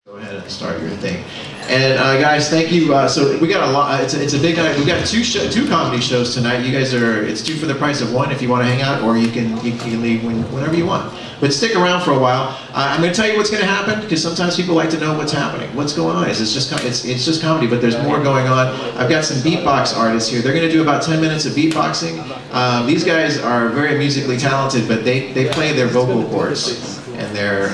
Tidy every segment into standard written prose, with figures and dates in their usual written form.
Go ahead and start your thing. And guys, thank you. So we got a lot. It's a big night. We got two comedy shows tonight. You guys are. It's two for the price of one if you want to hang out, or you can leave whenever you want. But stick around for a while. I'm going to tell you what's going to happen because sometimes people like to know what's happening. What's going on? It's just comedy, but there's more going on. I've got some beatbox artists here. They're going to do about 10 minutes of beatboxing. These guys are very musically talented, but they play their vocal cords and they're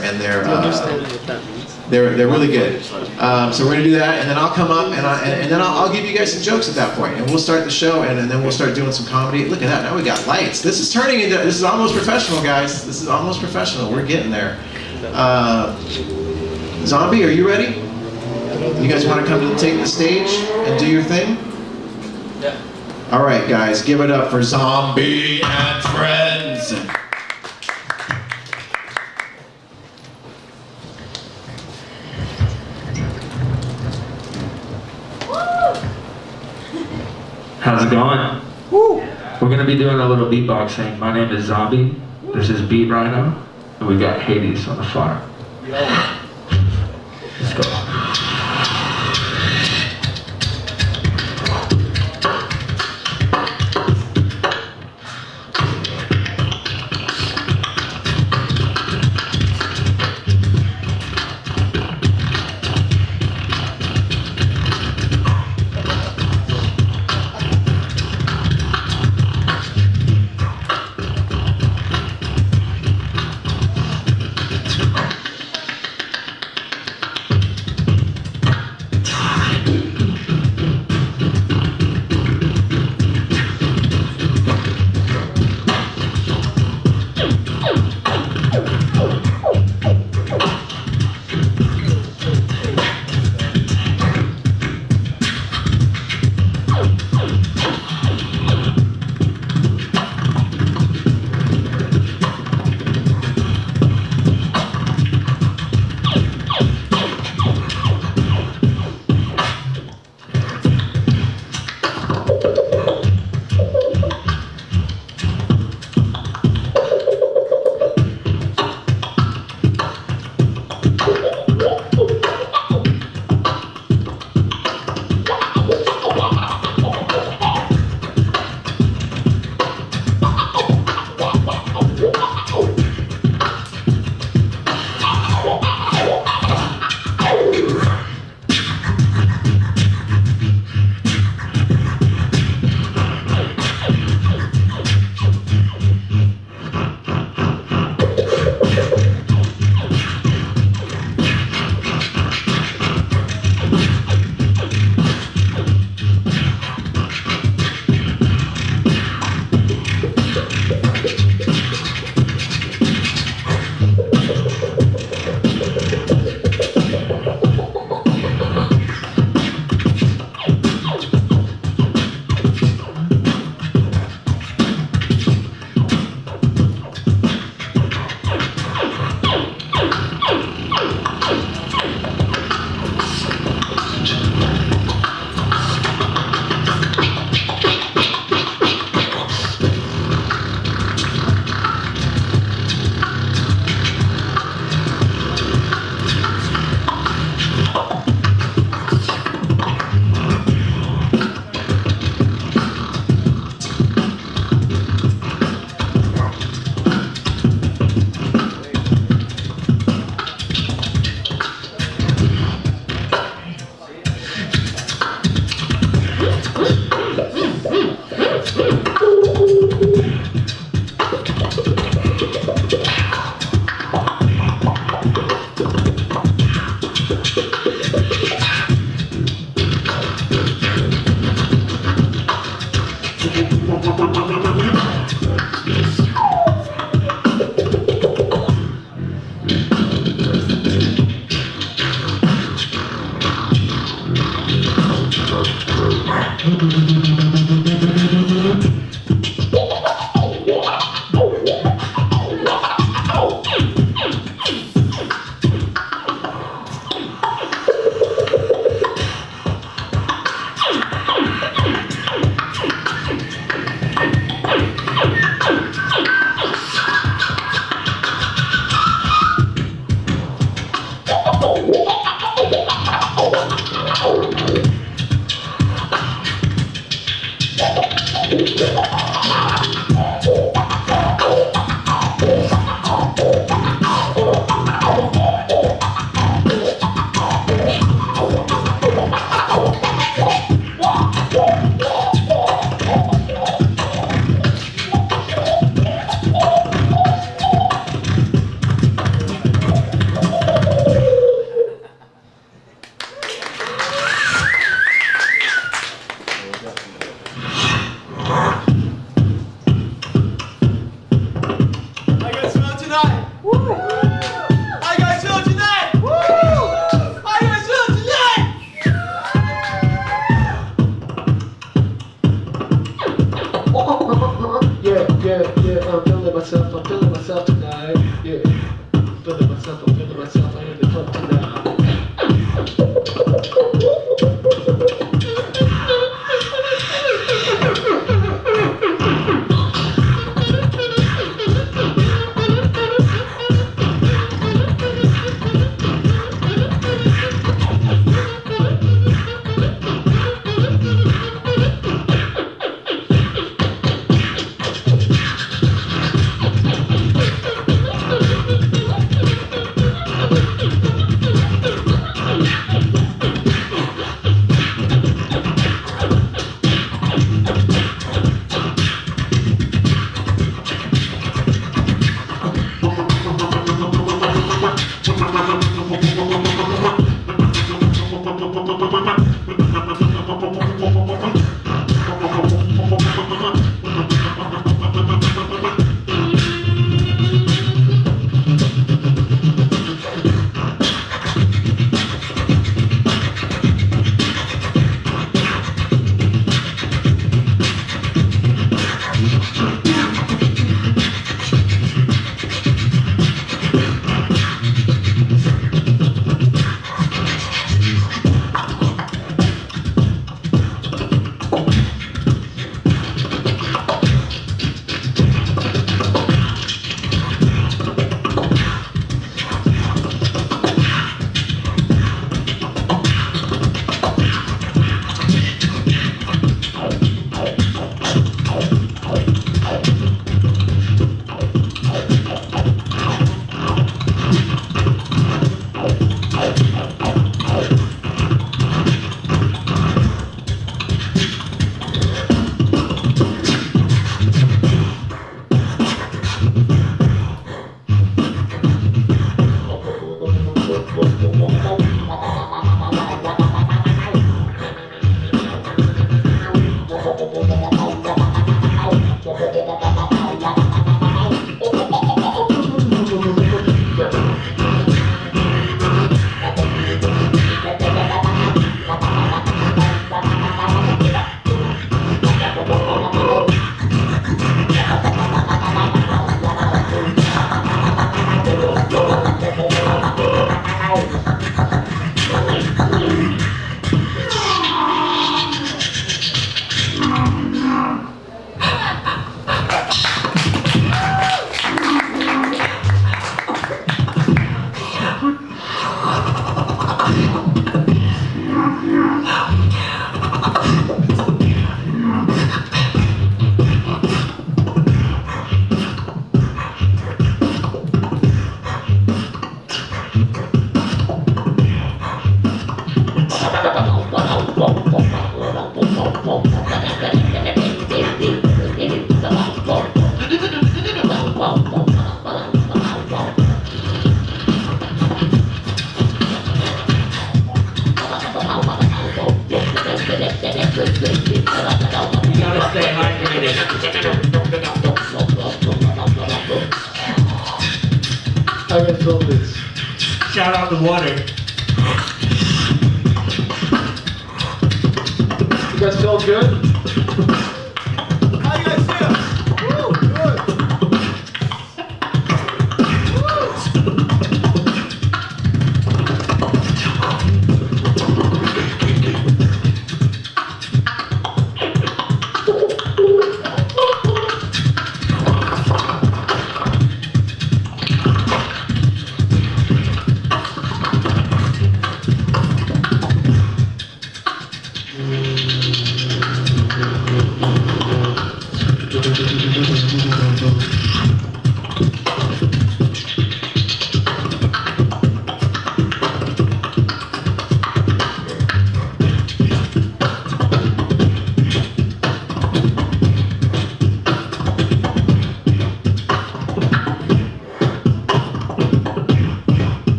really good. So we're gonna do that, and then I'll come up and then I'll give you guys some jokes at that point, and we'll start the show, and then we'll start doing some comedy. Look at that! Now we got lights. This is turning into. This is almost professional, guys. This is almost professional. We're getting there. Zom-B, are you ready? You guys want to come to take the stage and do your thing? Yeah. All right, guys, give it up for Zom-B and friends. How's it going? Woo. We're gonna be doing a little beatboxing. My name is Zom-B. This is Beat Rhino, and we got Hades on the far. Let's go. I read this. Shout out the water. You guys feel good? How you guys feel? Woo, good.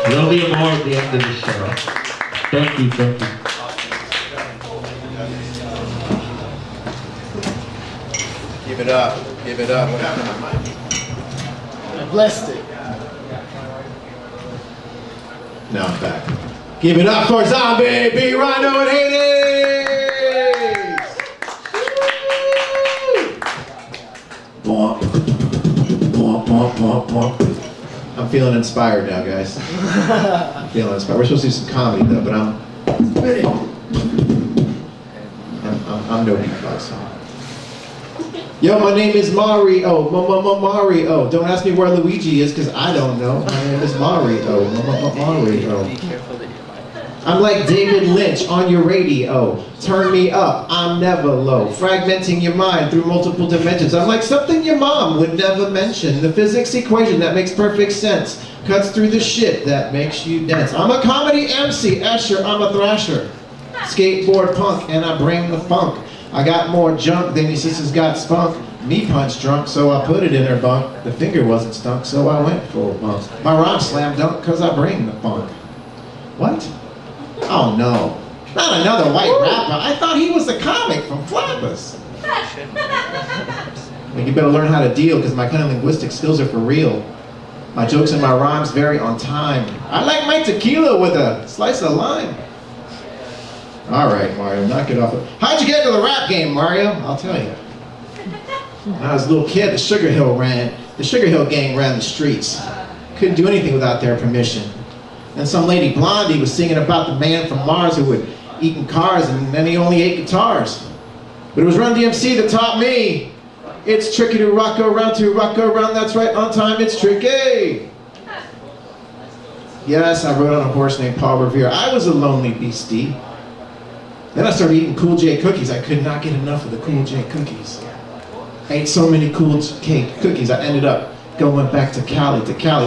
There'll be more at the end of the show. Thank you, thank you. Give it up. Give it up. What happened to my mic? I blessed it. Now I'm back. Give it up for Zom-B, B, Rhino, and Hades! Bwomp. Bwomp, bwomp, bwomp, bwomp. I'm feeling inspired now, guys. I'm feeling inspired. We're supposed to do some comedy though, but I'm no beatboxer. Yo, my name is Mario. Mario. Don't ask me where Luigi is, because I don't know. My name is Mario. Mario. I'm like David Lynch on your radio. Turn me up, I'm never low. Fragmenting your mind through multiple dimensions. I'm like something your mom would never mention. The physics equation that makes perfect sense. Cuts through the shit that makes you dance. I'm a comedy MC, Escher, I'm a thrasher. Skateboard punk, and I bring the funk. I got more junk than your sisters got spunk. Me punch drunk, so I put it in her bunk. The finger wasn't stunk, so I went for a bump. My rhyme slam dunk, cause I bring the funk. What? Oh no. Not another white rapper. I thought he was a comic from Flappers. Well, you better learn how to deal, because my kind of linguistic skills are for real. My jokes and my rhymes vary on time. I like my tequila with a slice of lime. All right, Mario, knock it off. How'd you get into the rap game, Mario? I'll tell you. When I was a little kid, the Sugar Hill gang ran the streets. Couldn't do anything without their permission. And some lady Blondie was singing about the man from Mars who would eat in cars and then he only ate guitars. But it was Run DMC that taught me. It's tricky to rock around, that's right, on time it's tricky. Yes, I rode on a horse named Paul Revere. I was a lonely beastie. Then I started eating Cool J cookies. I could not get enough of the Cool J cookies. I ate so many Cool J cookies, I ended up going back to Cali.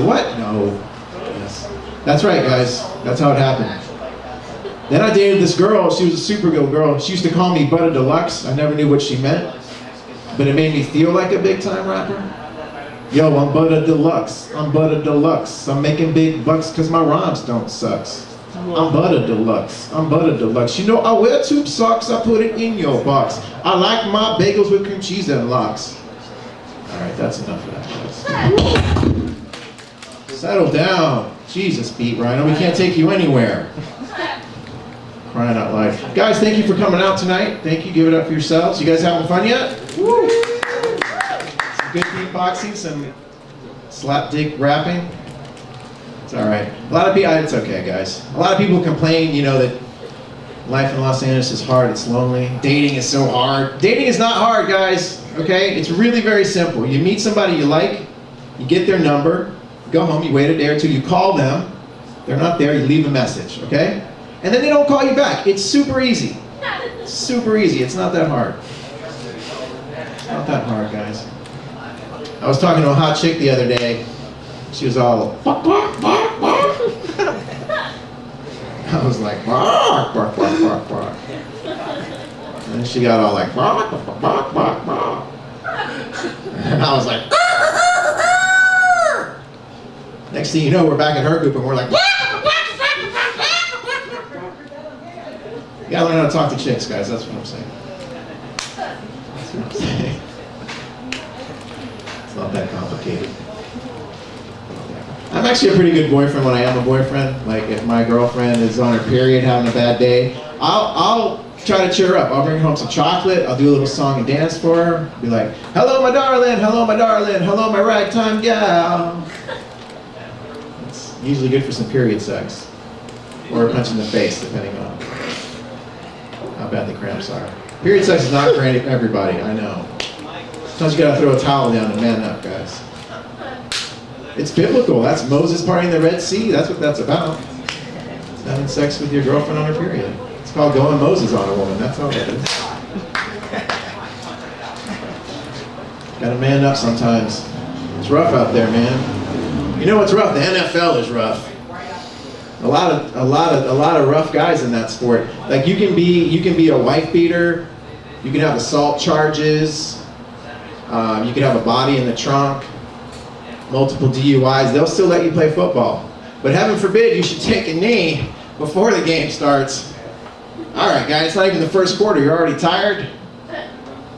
What? No. Yes. That's right, guys. That's how it happened. Then I dated this girl. She was a super good girl. She used to call me Butter Deluxe. I never knew what she meant, but it made me feel like a big time rapper. Yo, I'm Butter Deluxe. I'm Butter Deluxe. I'm making big bucks because my rhymes don't suck. I'm Butter Deluxe. I'm Butter Deluxe. You know, I wear tube socks. I put it in your box. I like my bagels with cream cheese and lox. All right, that's enough of that, guys. Settle down. Jesus, Beat Rhino. We can't take you anywhere. Crying out loud. Guys, thank you for coming out tonight. Thank you. Give it up for yourselves. You guys having fun yet? Woo! Some good beatboxing, some slap dick rapping. It's all right. A lot of people, it's okay, guys. A lot of people complain, you know, that life in Los Angeles is hard, it's lonely. Dating is so hard. Dating is not hard, guys, okay? It's really very simple. You meet somebody you like, you get their number, go home, you wait a day or two, you call them, they're not there, you leave a message, okay? And then they don't call you back. It's super easy. It's super easy. It's not that hard. It's not that hard, guys. I was talking to a hot chick the other day. She was all, bark, bark, bark, bark. I was like, bark, bark, bark, bark, bark. And then she got all like, bark, bark, bark, bark, bark. And I was like, next thing you know, we're back in her group and we're like, gotta learn how to talk to chicks, guys. That's what I'm saying. That's what I'm saying. It's not that complicated. I'm actually a pretty good boyfriend when I am a boyfriend. Like if my girlfriend is on her period, having a bad day, I'll try to cheer her up. I'll bring her home some chocolate. I'll do a little song and dance for her. Be like, hello my darling, hello my darling, hello my ragtime gal. It's usually good for some period sex. Or a punch in the face, depending on how bad the cramps are. Period sex is not for everybody, I know. Sometimes you gotta throw a towel down and man up, guys. It's biblical. That's Moses parting the Red Sea. That's what that's about. It's having sex with your girlfriend on her period. It's called going Moses on a woman. That's all that is. Gotta man up sometimes. It's rough out there, man. You know what's rough? The NFL is rough. A lot of rough guys in that sport. Like you can be a wife beater. You can have assault charges. You can have a body in the trunk. Multiple DUIs, they'll still let you play football. But heaven forbid you should take a knee before the game starts. All right, guys, it's not even the first quarter. You're already tired?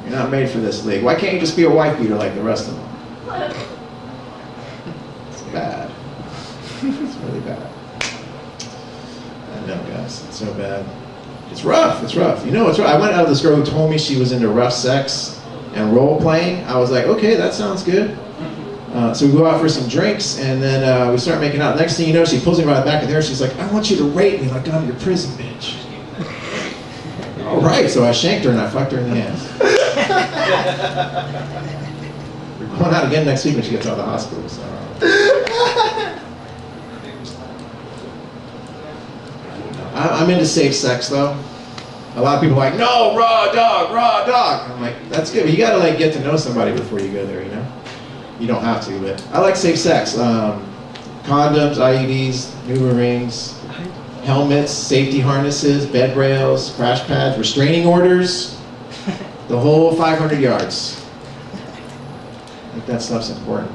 You're not made for this league. Why can't you just be a wife beater like the rest of them? It's bad. It's really bad. I know, guys. It's so bad. It's rough. It's rough. You know what's rough? I went out with this girl who told me she was into rough sex and role playing. I was like, okay, that sounds good. So we go out for some drinks, and then we start making out. Next thing you know, she pulls me right back in there. She's like, I want you to rape me like I'm your prison bitch. All right, so I shanked her and I fucked her in the ass. We're going out again next week when she gets out of the hospital. So. I'm into safe sex, though. A lot of people are like, no, raw dog, raw dog. I'm like, that's good, but you gotta like get to know somebody before you go there, you know? You don't have to, but I like safe sex. Condoms, IUDs, new rings, helmets, safety harnesses, bed rails, crash pads, restraining orders, the whole 500 yards. I think that stuff's important.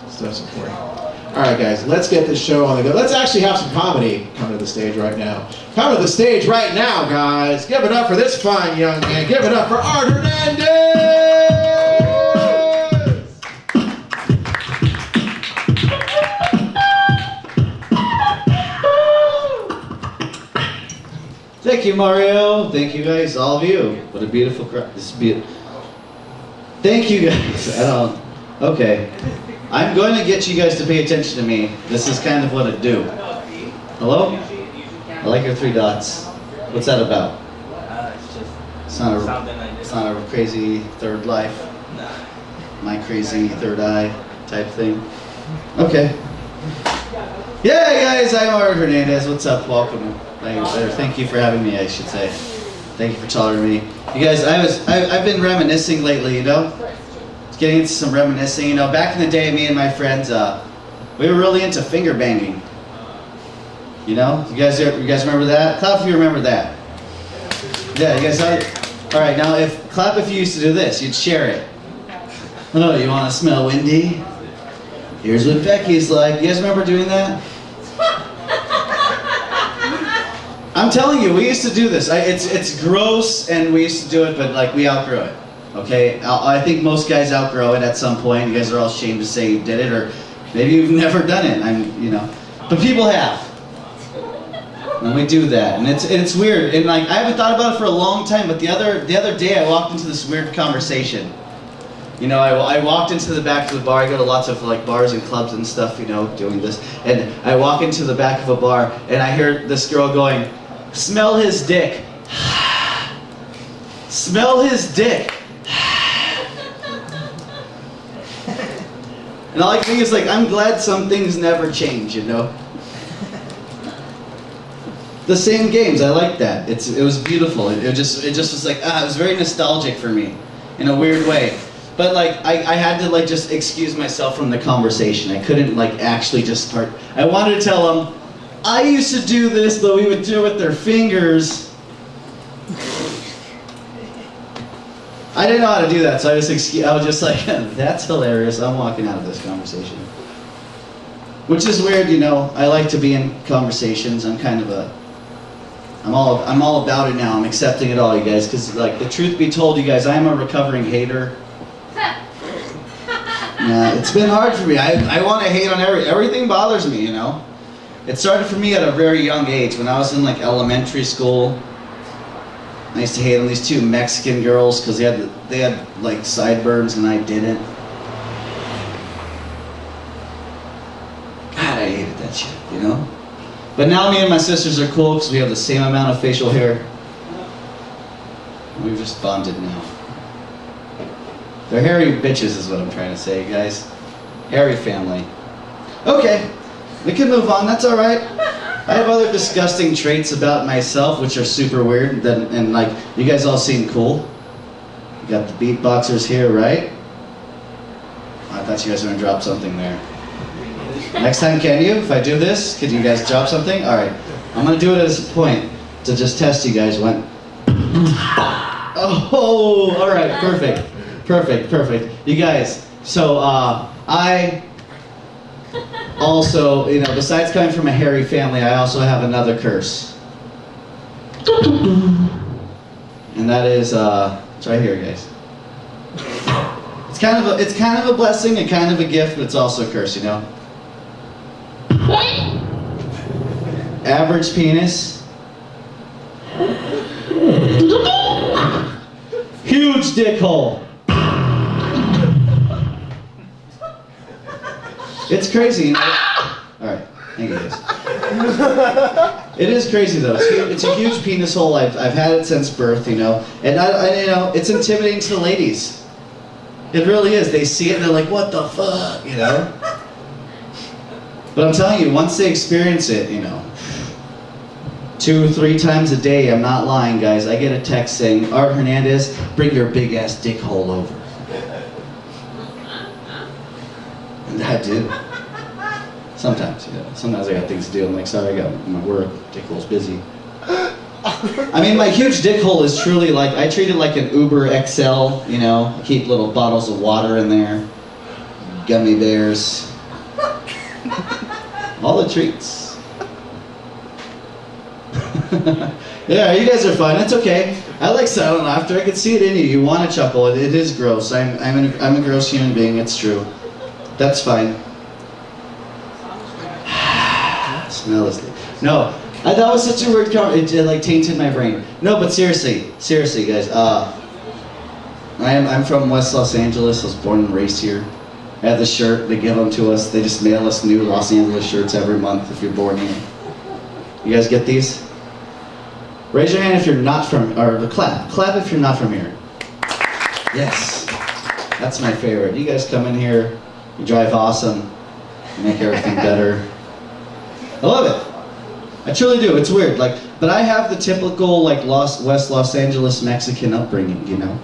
Stuff's important. All right, guys, let's get this show on the go. Let's actually have some comedy come to the stage right now. Come to the stage right now, guys. Give it up for this fine young man. Give it up for Art Hernandez! Thank you, Mario. Thank you, guys, all of you. What a beautiful crowd. This is beautiful. Thank you, guys. Okay. I'm going to get you guys to pay attention to me. This is kind of what I do. Hello? I like your 3 dots. What's that about? It's not a crazy third life. My crazy third eye type thing. Okay. Yeah, guys, I'm Art Hernandez. What's up? Welcome. Thank you for having me, I should say. Thank you for tolerating me. You guys, I've been reminiscing lately, you know? Getting into some reminiscing. You know, back in the day, me and my friends, we were really into finger banging. You know? You guys remember that? Clap if you remember that. Yeah, you guys know? All right, now clap if you used to do this. You'd share it. Oh, you want to smell windy? Here's what Becky's like. You guys remember doing that? I'm telling you, we used to do this. It's gross, and we used to do it, but like we outgrew it. Okay, I think most guys outgrow it at some point. You guys are all ashamed to say you did it, or maybe you've never done it. But people have, and we do that, and it's weird. And like I haven't thought about it for a long time. But the other day, I walked into this weird conversation. You know, I walked into the back of the bar. I go to lots of like bars and clubs and stuff. You know, doing this, and I walk into the back of a bar, and I hear this girl going, "Smell his dick." Smell his dick. And all I can think is like, I'm glad some things never change, you know? The same games, I like that. It was beautiful. It just was like, it was very nostalgic for me in a weird way. But like, I had to like just excuse myself from the conversation. I couldn't like actually just start. I wanted to tell them, I used to do this, but we would do it with their fingers. I didn't know how to do that, so I was just like, that's hilarious, I'm walking out of this conversation. Which is weird, you know, I like to be in conversations, I'm kind of a I'm all about it now. I'm accepting it all, you guys, because like the truth be told, you guys, I am a recovering hater. Yeah, it's been hard for me. I want to hate on everything bothers me, you know. It started for me at a very young age. When I was in like elementary school, I used to hate on these two Mexican girls because they had like sideburns and I didn't. God, I hated that shit, you know. But now me and my sisters are cool because we have the same amount of facial hair. We've just bonded now. They're hairy bitches is what I'm trying to say, guys. Hairy family. Okay, we can move on, that's alright. I have other disgusting traits about myself which are super weird and like, you guys all seem cool. You got the beatboxers here, right? I thought you guys were gonna drop something there. Next time, can you? If I do this, could you guys drop something? Alright, I'm gonna do it as a point to just test you guys when... Oh, alright, perfect. Perfect. You guys, so I also, you know, besides coming from a hairy family, I also have another curse. And that is, it's right here, guys. It's kind of a blessing and kind of a gift, but it's also a curse, you know? Average penis. Huge dick hole. It's crazy, you know? Alright, thank you guys. It is crazy though. It's a huge penis hole. I've had it since birth, you know. And I you know, it's intimidating to the ladies. It really is. They see it and they're like, what the fuck, you know? But I'm telling you, once they experience it, you know, 2-3 times a day, I'm not lying, guys, I get a text saying, Hernandez, bring your big ass dick hole over. And I do. Sometimes, you know. Sometimes I got things to do. I'm like, sorry, I got my work. Dick hole's busy. I mean, my huge dick hole is truly like, I treat it like an Uber XL, you know. I keep little bottles of water in there. Gummy bears. All the treats. Yeah, you guys are fine. That's okay. I like silent laughter. I can see it in you. You want to chuckle. It is gross. I'm a gross human being. It's true. That's fine. Smell this thing. No, that was such a weird comment. It like tainted my brain. No, but seriously, guys. I'm from West Los Angeles. I was born and raised here. I have the shirt. They give them to us. They just mail us new Los Angeles shirts every month if you're born here. You guys get these? Raise your hand if you're not from, or clap if you're not from here. Yes, that's my favorite. You guys come in here, you drive awesome, you make everything better. I love it. I truly do. It's weird, like, but I have the typical like West Los Angeles Mexican upbringing, you know.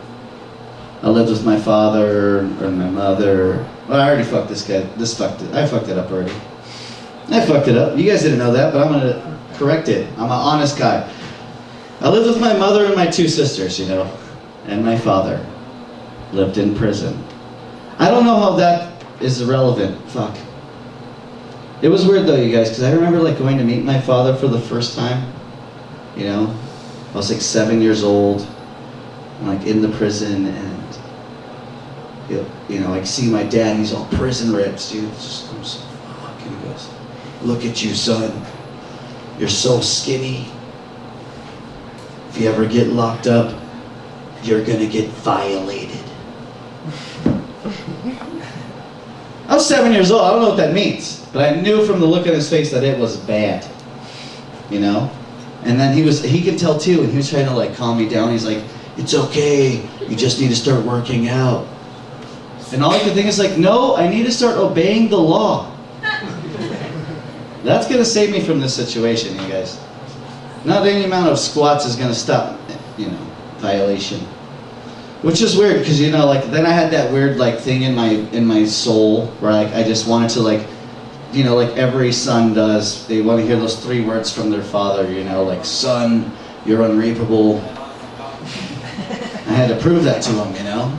I lived with my father and my mother. Well, I already fucked this guy. I fucked it up already. I fucked it up. You guys didn't know that, but I'm gonna correct it. I'm an honest guy. I lived with my mother and my 2 sisters, you know, and my father lived in prison. I don't know how that is relevant. Fuck. It was weird though, you guys, because I remember like going to meet my father for the first time. You know, I was like 7 years old, I'm like in the prison, and you know, like see my dad, he's all prison rips, dude. I'm so fucking. He goes, look at you, son. You're so skinny. If you ever get locked up, you're gonna get violated. I was 7 years old. I don't know what that means, but I knew from the look on his face that it was bad. You know? And then he could tell too, and he was trying to like calm me down. He's like, it's okay. You just need to start working out. And all I could think is like, no, I need to start obeying the law. That's gonna save me from this situation, you guys. Not any amount of squats is gonna stop, you know, violation. Which is weird, because you know, like then I had that weird like thing in my soul where like I just wanted to like, you know, like every son does. They want to hear those 3 words from their father, you know, like, son, you're unreapable. I had to prove that to them, you know.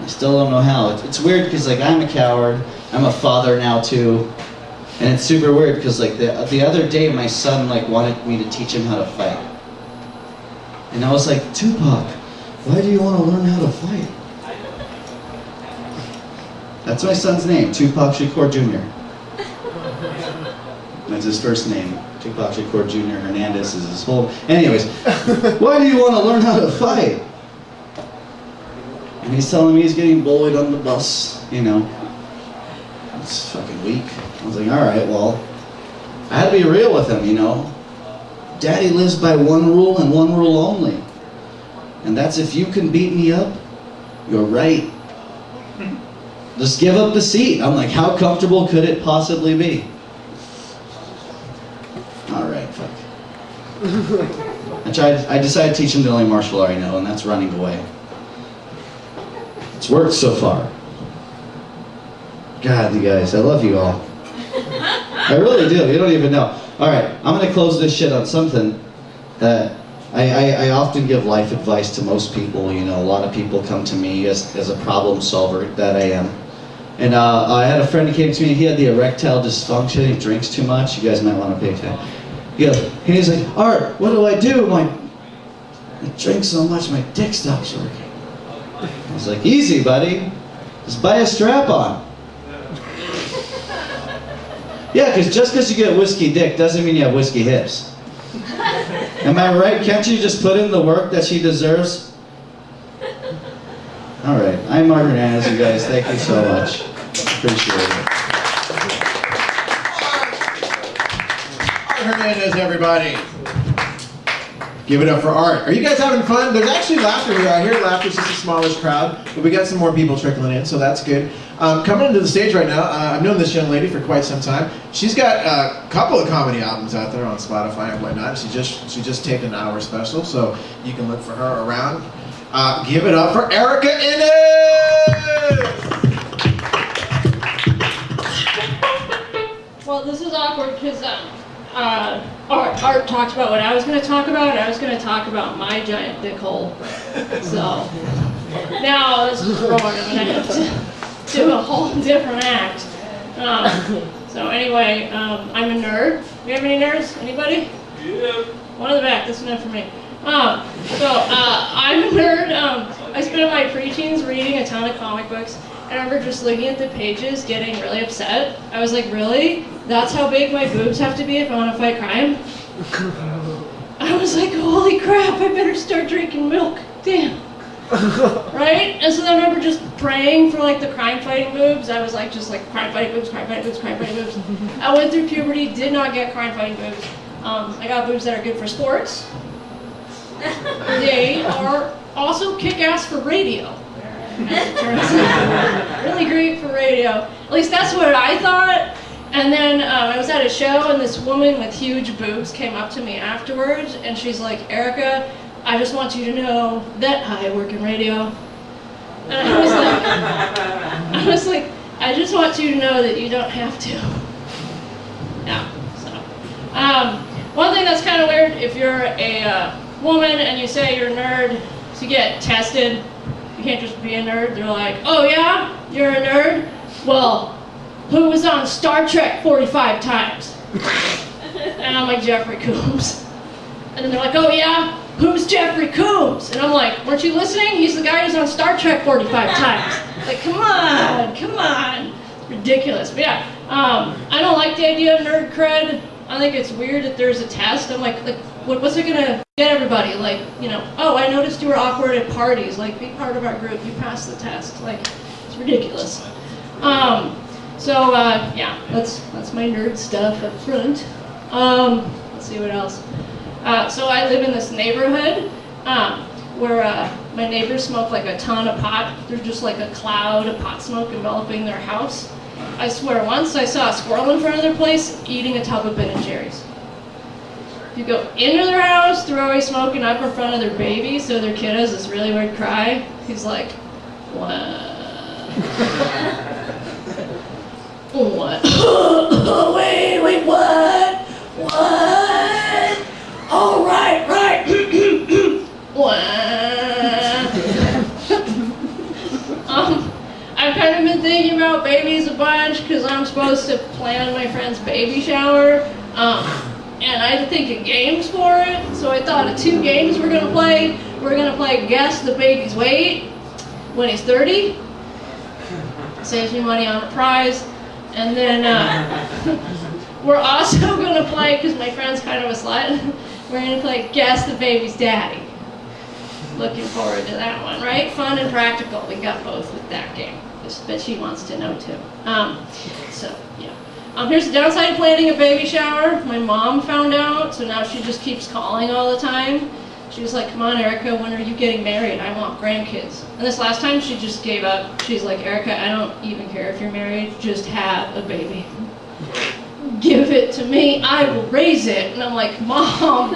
I still don't know how. It's weird because like I'm a coward. I'm a father now too. And it's super weird because like the other day my son like wanted me to teach him how to fight. And I was like, Tupac, why do you want to learn how to fight? That's my son's name, Tupac Shakur Jr. That's his first name. Tupac Shakur Jr. Hernandez is his whole... Anyways, why do you want to learn how to fight? And he's telling me he's getting bullied on the bus, you know. It's fucking weak. I was like, alright, well, I had to be real with him, you know. Daddy lives by one rule and one rule only. And that's if you can beat me up, you're right. Just give up the seat. I'm like, how comfortable could it possibly be? Alright, fuck. I decided to teach him the only martial art I know, and that's running away. It's worked so far. God, you guys, I love you all. I really do, you don't even know. Alright, I'm gonna close this shit on something that I often give life advice to most people, you know. A lot of people come to me as a problem solver that I am. And I had a friend who came to me, he had the erectile dysfunction, he drinks too much, you guys might want to pay attention. He's like, Art, what do I do? I drink so much, my dick stops working. I was like, easy, buddy. Just buy a strap-on. Yeah, because just because you get whiskey dick doesn't mean you have whiskey hips. Am I right? Can't you just put in the work that she deserves? All right, I'm Mark Hernandez, you guys. Thank you so much. Appreciate it. Art Hernandez, everybody. Give it up for Art. Are you guys having fun? There's actually laughter here. I hear laughter. It's just a smallish crowd, but we got some more people trickling in, so that's good. Coming into the stage right now, I've known this young lady for quite some time. She's got a couple of comedy albums out there on Spotify and whatnot. She just taped an hour special, so you can look for her around. Give it up for Erikka Innes! Well, this is awkward because Art talked about what I was going to talk about, and I was going to talk about my giant dick hole. So now this is wrong. I'm going to have to do a whole different act. So anyway, I'm a nerd. Do we have any nerds? Anybody? Yeah. One in the back. This one for me. I'm a nerd. I spent my preteens reading a ton of comic books. And I remember just looking at the pages, getting really upset. I was like, really? That's how big my boobs have to be if I want to fight crime? I was like, holy crap, I better start drinking milk. Damn. Right? And so then I remember just praying for like the crime fighting boobs. I was like, just like crime fighting boobs, crime fighting boobs, crime fighting boobs. I went through puberty, did not get crime fighting boobs. I got boobs that are good for sports. They are also kick-ass for radio. Really great for radio. At least that's what I thought. And then I was at a show and this woman with huge boobs came up to me afterwards and she's like, Erikka, I just want you to know that I work in radio. And I was like, I just want you to know that you don't have to. Yeah. So, one thing that's kind of weird, if you're a woman and you say you're a nerd, to get tested. You can't just be a nerd. They're like, oh yeah, you're a nerd? Well, who was on Star Trek 45 times? And I'm like, Jeffrey Combs. And then they're like, oh yeah, who's Jeffrey Combs? And I'm like, weren't you listening? He's the guy who's on Star Trek 45 times. Like, come on. It's ridiculous. But yeah, I don't like the idea of nerd cred. I think it's weird that there's a test. I'm like what's it gonna get everybody? Like, you know, oh, I noticed you were awkward at parties. Like, be part of our group. You passed the test. Like, it's ridiculous. Yeah, that's my nerd stuff up front. Let's see what else. So I live in this neighborhood where my neighbors smoke like a ton of pot. There's just like a cloud of pot smoke enveloping their house. I swear, once I saw a squirrel in front of their place eating a tub of Ben & Jerry's. If you go into their house, they're always smoking up in front of their baby, so their kid has this really weird cry. He's like, what? What? wait, what? What? Oh, right. What? I've kind of been thinking about babies a bunch because I'm supposed to plan my friend's baby shower, and I had to think of games for it. So I thought of 2 games we're gonna play. We're gonna play Guess the Baby's Weight when he's 30. Saves me money on a prize. And then we're also gonna play, because my friend's kind of a slut, we're gonna play Guess the Baby's Daddy. Looking forward to that one, right? Fun and practical. We got both with that game. But she wants to know too. So, yeah. Here's the downside of planning a baby shower. My mom found out, so now she just keeps calling all the time. She was like, come on, Erikka, when are you getting married? I want grandkids. And this last time, she just gave up. She's like, Erikka, I don't even care if you're married. Just have a baby. Give it to me. I will raise it. And I'm like, Mom,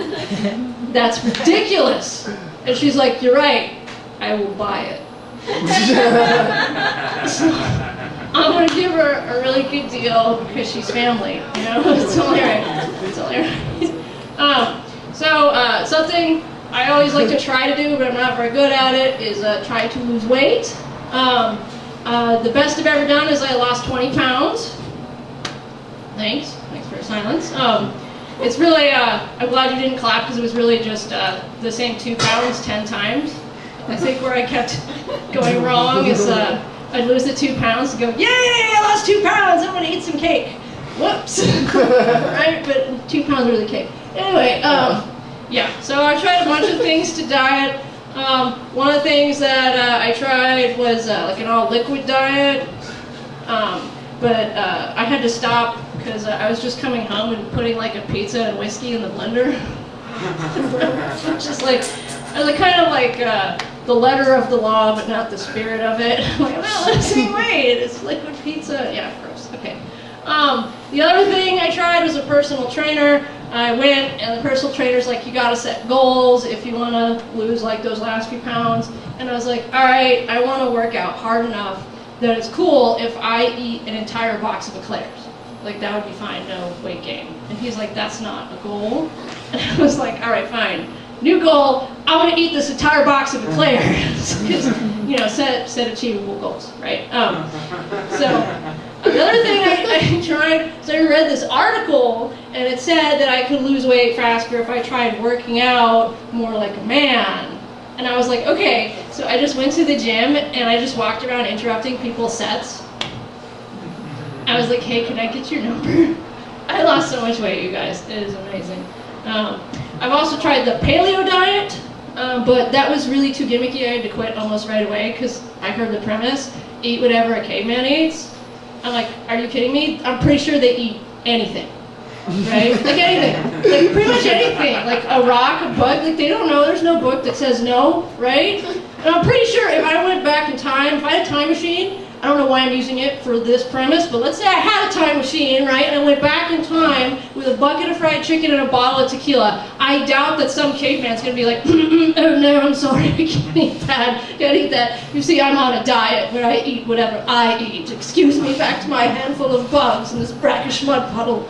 that's ridiculous. And she's like, you're right. I will buy it. So, I'm going to give her a really good deal because she's family, you know? It's only right. It's only right. Something I always like to try to do, but I'm not very good at it, is try to lose weight. The best I've ever done is I lost 20 pounds. Thanks for silence. It's really, I'm glad you didn't clap because it was really just the same 2 pounds 10 times. I think where I kept going wrong is I'd lose the 2 pounds and go, yay, I lost 2 pounds, I'm gonna eat some cake. Whoops. Right, but 2 pounds worth of cake. Anyway, yeah, so I tried a bunch of things to diet. One of the things that I tried was like an all liquid diet, but I had to stop because I was just coming home and putting like a pizza and whiskey in the blender. Just like, I was kind of like the letter of the law, but not the spirit of it. I'm like, well, let's see, wait, it's liquid pizza. Yeah, gross. Okay. The other thing I tried was a personal trainer. I went, and the personal trainer's like, you gotta set goals if you wanna lose like those last few pounds. And I was like, all right, I wanna work out hard enough that it's cool if I eat an entire box of eclairs. Like, that would be fine, no weight gain. And he's like, that's not a goal. And I was like, all right, fine. New goal, I'm gonna eat this entire box of eclairs. You know, set achievable goals, right? So, the other thing I tried, so I read this article, and it said that I could lose weight faster if I tried working out more like a man. And I was like, okay, so I just went to the gym, and I just walked around interrupting people's sets. I was like, hey, can I get your number? I lost so much weight, you guys. It is amazing. I've also tried the paleo diet, but that was really too gimmicky. I had to quit almost right away because I heard the premise, eat whatever a caveman eats. I'm like, are you kidding me? I'm pretty sure they eat anything, right? Like anything, like pretty much anything. Like a rock, a bug, like they don't know. There's no book that says no, right? And I'm pretty sure if I went back in time, if I had a time machine, I don't know why I'm using it for this premise, but let's say I had a time machine, right, and I went back in time with a bucket of fried chicken and a bottle of tequila. I doubt that some caveman's going to be like, oh no, I'm sorry, I can't eat that, can't eat that. You see, I'm on a diet where I eat whatever I eat. Excuse me, back to my handful of bugs in this brackish mud puddle.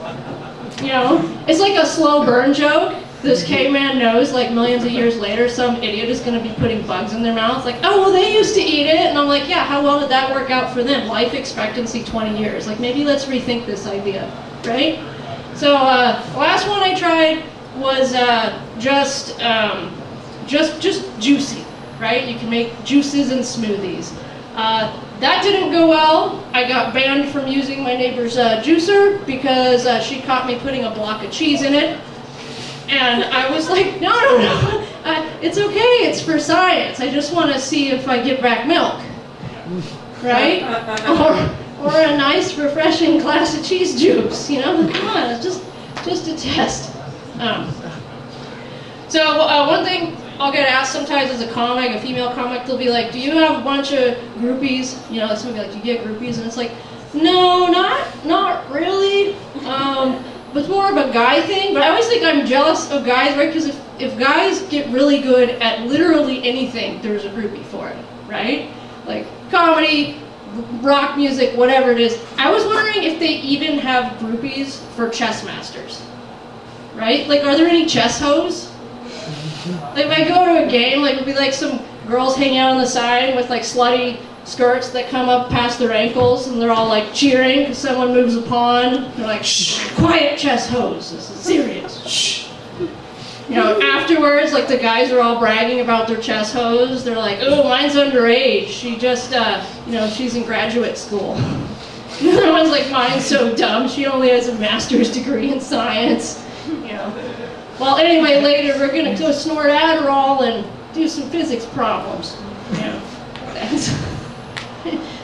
You know, it's like a slow burn joke. This caveman knows, like millions of years later, some idiot is going to be putting bugs in their mouth. Like, oh, well, they used to eat it. And I'm like, yeah, how well did that work out for them? Life expectancy 20 years. Like, maybe let's rethink this idea, right? So, the last one I tried was just juicy, right? You can make juices and smoothies. That didn't go well. I got banned from using my neighbor's juicer because she caught me putting a block of cheese in it. And I was like, no, it's okay, it's for science. I just want to see if I get back milk, right? Or a nice, refreshing glass of cheese juice, you know? Come on, it's just a test. So one thing I'll get asked sometimes as a comic, a female comic, they'll be like, do you have a bunch of groupies? You know, somebody will be like, do you get groupies? And it's like, no, not really. But it's more of a guy thing, but I always think I'm jealous of guys, right? Because if guys get really good at literally anything, there's a groupie for it, right? Like comedy, rock music, whatever it is. I was wondering if they even have groupies for chess masters, right? Like, are there any chess hoes? Like, if I go to a game, like, it'll be like some girls hanging out on the side with like slutty skirts that come up past their ankles, and they're all like cheering because someone moves a pawn. They're like, shh, quiet, chess hose. This is serious. Shh. You know, afterwards, like the guys are all bragging about their chess hose. They're like, oh, mine's underage. She just, you know, she's in graduate school. The other one's like, mine's so dumb. She only has a master's degree in science. You know. Well, anyway, later we're gonna go snort Adderall and do some physics problems. You know,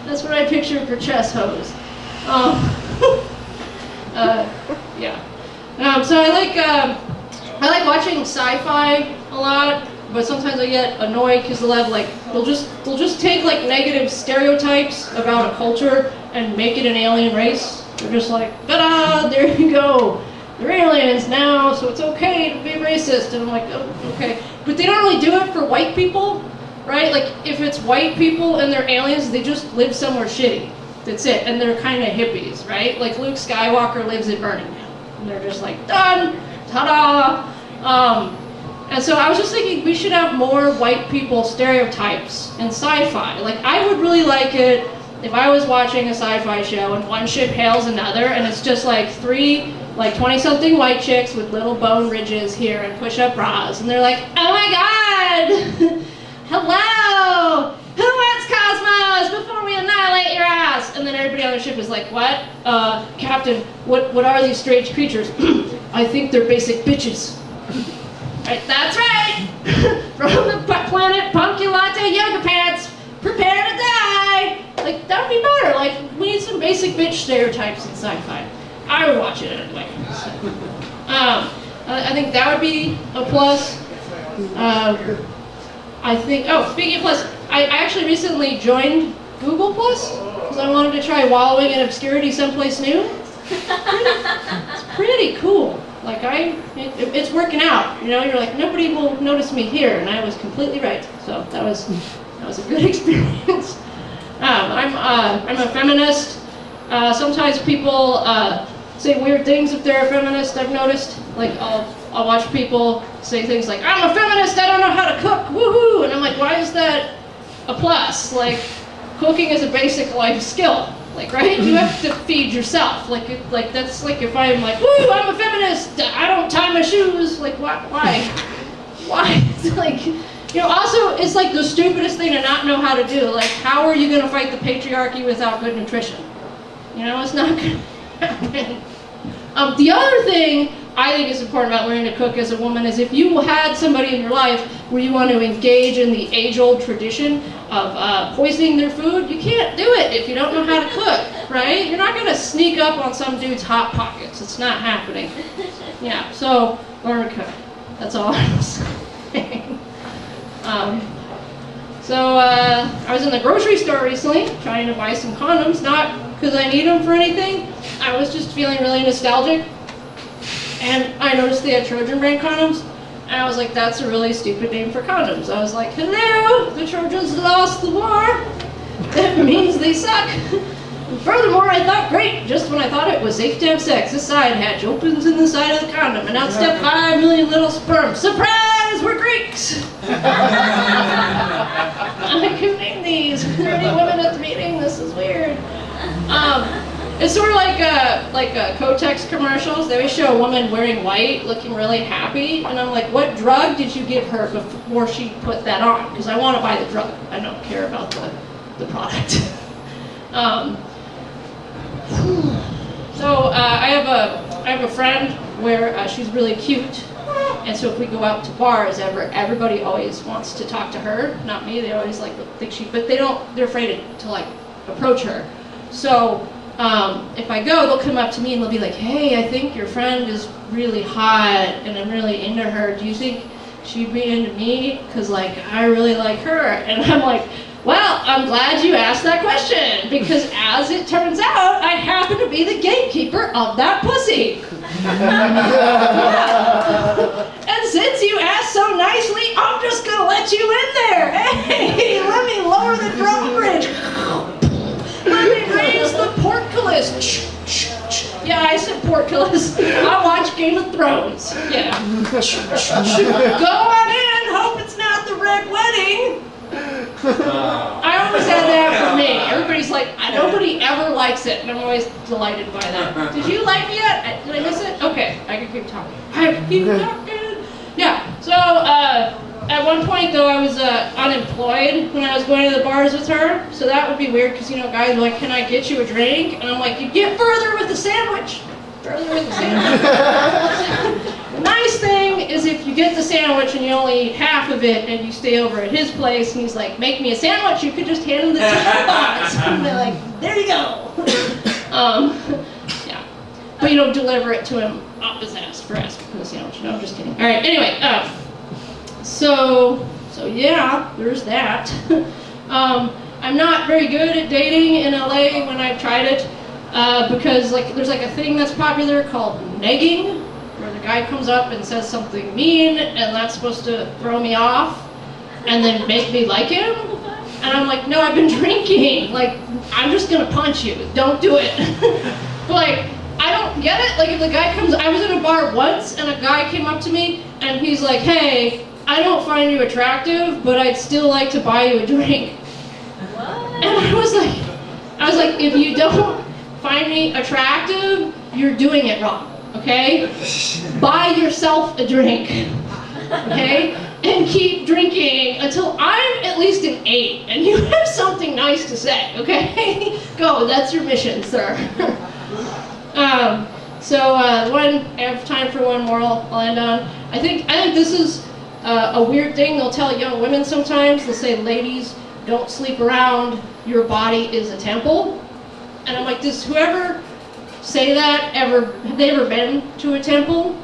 that's what I picture for chess hose. Yeah. So I like watching sci-fi a lot, but sometimes I get annoyed because they'll just take like negative stereotypes about a culture and make it an alien race. They're just like, ta-da, there you go. They're aliens now, so it's okay to be racist. And I'm like, oh, okay. But they don't really do it for white people, right? Like, if it's white people and they're aliens, they just live somewhere shitty. That's it. And they're kind of hippies, right? Like Luke Skywalker lives in Burning Man. And they're just like, done, ta-da. And so I was just thinking we should have more white people stereotypes in sci-fi. Like, I would really like it if I was watching a sci-fi show and one ship hails another and it's just like three, like 20-something white chicks with little bone ridges here and push-up bras. And they're like, oh my God, hello, who wants cosmos before we annihilate your ass? And then everybody on the ship is like, what? Captain, what are these strange creatures? I think they're basic bitches. Right, that's right! From the planet Punky Latte Yoga Pants, prepare to die! Like, that would be better. Like, we need some basic bitch stereotypes in sci-fi. I would watch it anyway. So, I think that would be a plus. I think, oh, speaking of plus, I actually recently joined Google Plus because I wanted to try wallowing in obscurity someplace new. It's pretty cool. Like, it's working out, you know, you're like, nobody will notice me here, and I was completely right. So that was a good experience. I'm a feminist. Sometimes people say weird things if they're a feminist, I've noticed. Like, I'll watch people say things like, I'm a feminist, I don't know how to cook, woohoo! And I'm like, why is that a plus? Like, cooking is a basic life skill. Like, right? You have to feed yourself. Like that's like if I'm like, woo, I'm a feminist, I don't tie my shoes. Like, why? Why? It's like, you know, also, it's like the stupidest thing to not know how to do. Like, how are you going to fight the patriarchy without good nutrition? You know, it's not going to happen. The other thing I think is important about learning to cook as a woman is if you had somebody in your life where you want to engage in the age-old tradition of poisoning their food, you can't do it if you don't know how to cook, right? You're not going to sneak up on some dude's Hot Pockets. It's not happening. Yeah, so learn to cook. That's all I'm saying. I was in the grocery store recently trying to buy some condoms, not because I need them for anything. I was just feeling really nostalgic. And I noticed they had Trojan brand condoms. And I was like, that's a really stupid name for condoms. I was like, hello, the Trojans lost the war. That means they suck. And furthermore, I thought, great, just when I thought it was safe to have sex, this side hatch opens in the side of the condom, and out step 5 million little sperm. Surprise, we're Greeks! I can name these. Are there any women at the meeting? This is weird. It's sort of like Kotex commercials. They always show a woman wearing white, looking really happy, and I'm like, what drug did you give her before she put that on? Because I want to buy the drug. I don't care about the product. I have a friend where she's really cute, and so if we go out to bars, everybody always wants to talk to her, not me. They always like think but they're afraid to like approach her. So if I go, they'll come up to me and they'll be like, hey, I think your friend is really hot and I'm really into her. Do you think she'd be into me? Because like I really like her. And I'm like, well, I'm glad you asked that question because as it turns out, I happen to be the gatekeeper of that pussy. And since you asked so nicely, I'm just gonna let you in there. Hey, let me lower the drawbridge. Let me raise the portcullis. Yeah, I said portcullis. I watch Game of Thrones. Yeah. Go on in. Hope it's not the Red Wedding. I never said that for me. Everybody's like, nobody ever likes it, and I'm always delighted by that. Did you like me yet? Did I miss it? Okay, I can keep talking. I can keep talking. Yeah, so at one point though, I was unemployed when I was going to the bars with her, so that would be weird because, you know, guys are like, can I get you a drink? And I'm like, you get further with the sandwich. Further with the sandwich. The nice thing is if you get the sandwich and you only eat half of it and you stay over at his place and he's like, make me a sandwich, you could just hand him the tip box and be like, there you go. Yeah. But you don't deliver it to him up his ass for asking for the sandwich. No, I'm just kidding. All right, anyway, so yeah, there's that. I'm not very good at dating in LA when I've tried it because there's like a thing that's popular called negging, where the guy comes up and says something mean and that's supposed to throw me off and then make me like him. And I'm like, no, I've been drinking. Like, I'm just gonna punch you. Don't do it. But like, I don't get it. Like, if the guy comes, I was in a bar once and a guy came up to me and he's like, hey, I don't find you attractive, but I'd still like to buy you a drink. What? And I was like, if you don't find me attractive, you're doing it wrong. Okay? Buy yourself a drink. Okay? And keep drinking until I'm at least an 8 and you have something nice to say. Okay? Go, that's your mission, sir. I have time for one more I'll end on. I think this is a weird thing they'll tell young women sometimes. They'll say, ladies, don't sleep around, your body is a temple. And I'm like, does whoever say that have they ever been to a temple?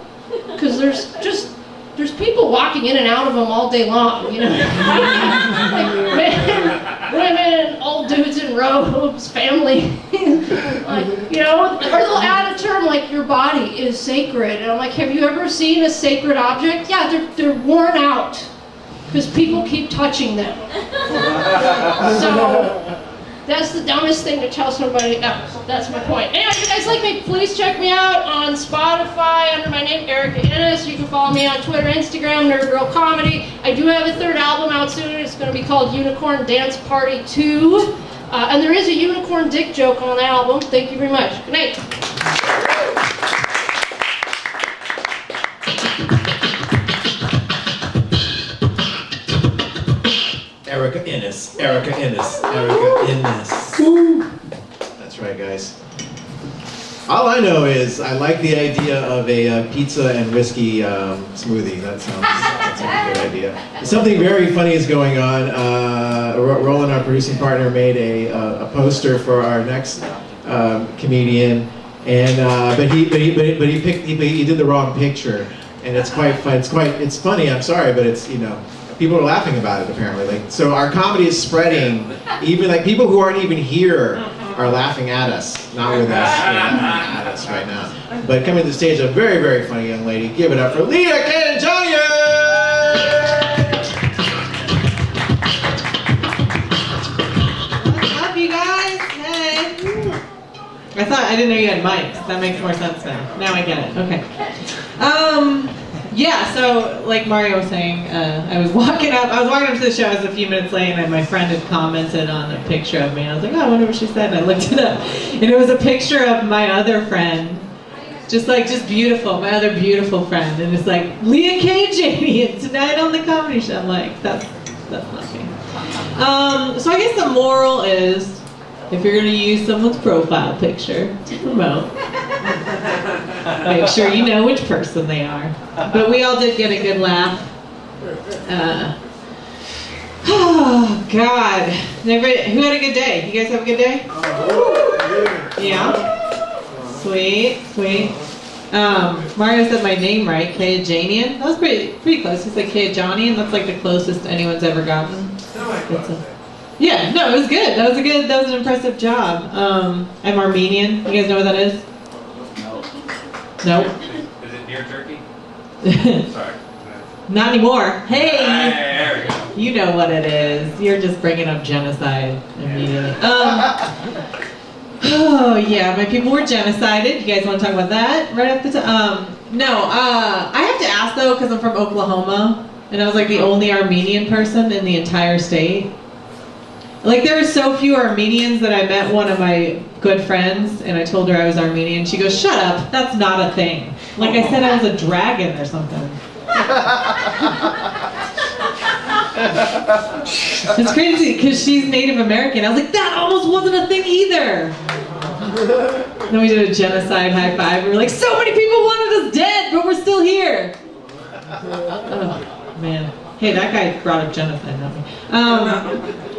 Because there's people walking in and out of them all day long, you know? Like men, women, old dudes in robes, family. Like, you know, or they'll add a term like your body is sacred. And I'm like, have you ever seen a sacred object? Yeah, they're worn out because people keep touching them. So that's the dumbest thing to tell somebody else. That's my point. Anyway, if you guys like me, please check me out on Spotify under my name, Erikka Innes. You can follow me on Twitter, Instagram, Nerd Girl Comedy. I do have a third album out soon. It's going to be called Unicorn Dance Party 2. And there is a unicorn dick joke on the album. Thank you very much. Good night. Erikka Innes. Erikka Innes. Erikka Innes. That's right, guys. All I know is I like the idea of a pizza and whiskey smoothie. That sounds like a good idea. Something very funny is going on. Roland, our producing partner, made a poster for our next comedian, and but he did the wrong picture, and it's quite fun. It's funny. I'm sorry, but it's, you know, people are laughing about it apparently. Like, so our comedy is spreading. Even like people who aren't even here are laughing at us, not with us. They're laughing at us right now. But coming to the stage, a very, very funny young lady. Give it up for Leah Kayajanian! What's up, you guys? Hey. I didn't know you had mics. That makes more sense now. Now I get it. Okay. Yeah, so like Mario was saying, I was walking up to the show. I was a few minutes late, and my friend had commented on a picture of me. And I was like, oh, I wonder what she said. And I looked it up, and it was a picture of my other friend, just beautiful, my other beautiful friend. And it's like, Leah Kayajanian tonight on the comedy show. I'm like, that's not me. So I guess the moral is, if you're gonna use someone's profile picture to promote, make sure you know which person they are. But we all did get a good laugh. Oh God! Everybody, who had a good day? You guys have a good day? Yeah. Sweet. Mario said my name right, Kayajanian. That was pretty close. He said Kayajanian. That's like the closest anyone's ever gotten. Yeah, no, it was good. That was an impressive job. I'm Armenian. You guys know what that is? Nope. Is it near Turkey? Sorry. Not anymore. Hey! There we go. You know what it is. You're just bringing up genocide immediately. Oh yeah, my people were genocided. You guys want to talk about that right off the top? No. I have to ask though, because I'm from Oklahoma, and I was like the only Armenian person in the entire state. Like, there are so few Armenians that I met one of my good friends, and I told her I was Armenian. She goes, "Shut up, that's not a thing." Like I said I was a dragon or something. It's crazy, because she's Native American. I was like, that almost wasn't a thing either. Then we did a genocide high five. We were like, so many people wanted us dead, but we're still here. Oh, man. Hey, that guy brought up genocide, not me.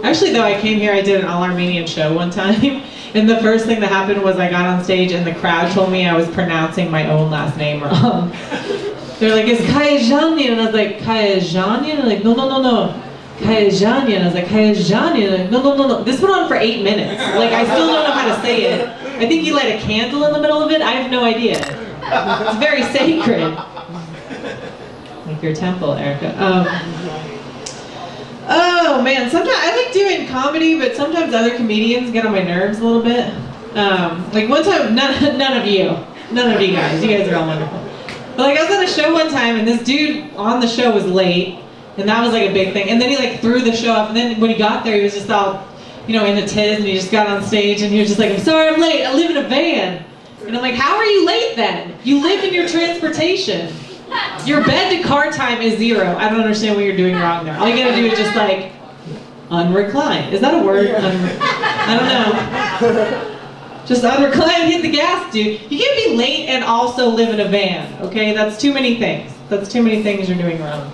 Actually, though, I came here, I did an all-Armenian show one time, and the first thing that happened was I got on stage and the crowd told me I was pronouncing my own last name wrong. They're like, it's Kayajanian, and I was like, Kayajanian? Like, no. Kayajanian. I was like, Kayajanian. Like, no. This went on for 8 minutes. Like, I still don't know how to say it. I think he lit a candle in the middle of it. I have no idea. It's very sacred. Like your temple, Erikka. Oh man, sometimes I like doing comedy, but sometimes other comedians get on my nerves a little bit. Like one time, none of you guys are all wonderful. But like I was on a show one time, and this dude on the show was late, and that was like a big thing. And then he like threw the show off, and then when he got there, he was just all, into tiz, and he just got on stage, and he was just like, "I'm sorry, I'm late. I live in a van." And I'm like, "How are you late then? You live in your transportation. Your bed to car time is 0. I don't understand what you're doing wrong there. All you gotta do is just like unrecline. Is that a word? I don't know. Just unrecline and hit the gas, dude. You can't be late and also live in a van, okay? That's too many things. That's too many things you're doing wrong.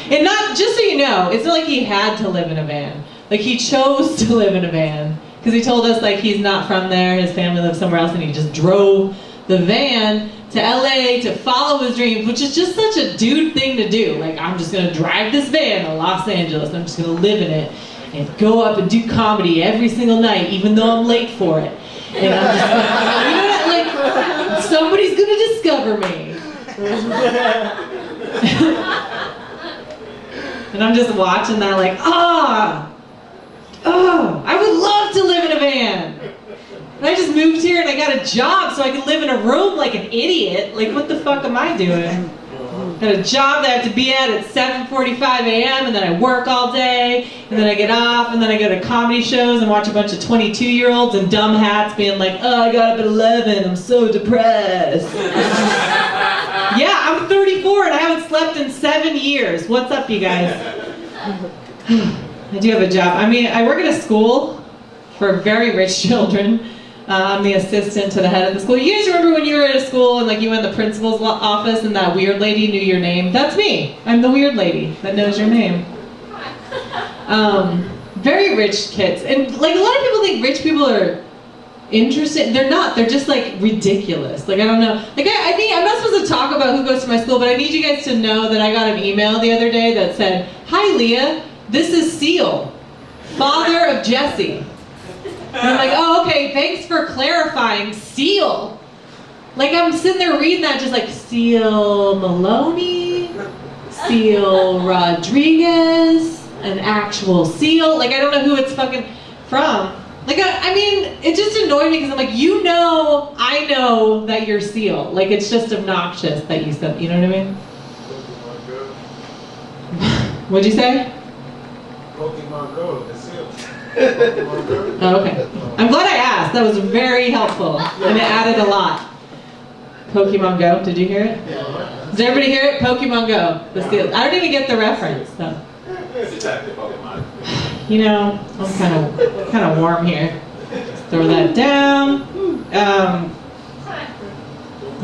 And not, just so you know, it's not like he had to live in a van. Like he chose to live in a van. Because he told us like he's not from there, his family lives somewhere else, and he just drove the van to LA to follow his dreams, which is just such a dude thing to do. Like, I'm just gonna drive this van to Los Angeles, and I'm just gonna live in it, and go up and do comedy every single night, even though I'm late for it. And I'm just like, somebody's gonna discover me. And I'm just watching that like, I would love to live in a van. And I just moved here and I got a job so I can live in a room like an idiot. Like, what the fuck am I doing? Got a job that I have to be at 7:45 a.m. and then I work all day and then I get off and then I go to comedy shows and watch a bunch of 22-year-olds in dumb hats being like, "Oh, I got up at 11, I'm so depressed." Yeah, I'm 34 and I haven't slept in 7 years. What's up, you guys? I do have a job. I mean, I work at a school for very rich children. I'm the assistant to the head of the school. You guys remember when you were at a school and like you went in the principal's office and that weird lady knew your name? That's me. I'm the weird lady that knows your name. Very rich kids. And like a lot of people think rich people are interesting. They're not. They're just like ridiculous. Like, I don't know. Like I think I'm not supposed to talk about who goes to my school, but I need you guys to know that I got an email the other day that said, "Hi Leah, this is Seal, father of Jesse." And I'm like, "Oh, okay, thanks for clarifying, Seal." Like, I'm sitting there reading that just like, Seal Maloney, Seal Rodriguez, an actual seal. Like, I don't know who it's fucking from. Like, I mean, it just annoyed me because I'm like, I know that you're Seal. Like, it's just obnoxious that you said, you know what I mean? What'd you say? Pokemon Go, the seal. Oh, okay. I'm glad I asked. That was very helpful. And it added a lot. Pokemon Go, did you hear it? Did everybody hear it? Pokemon Go, the seal. I don't even get the reference, so. It's exactly Pokemon. You know, I'm kind of warm here. Just throw that down.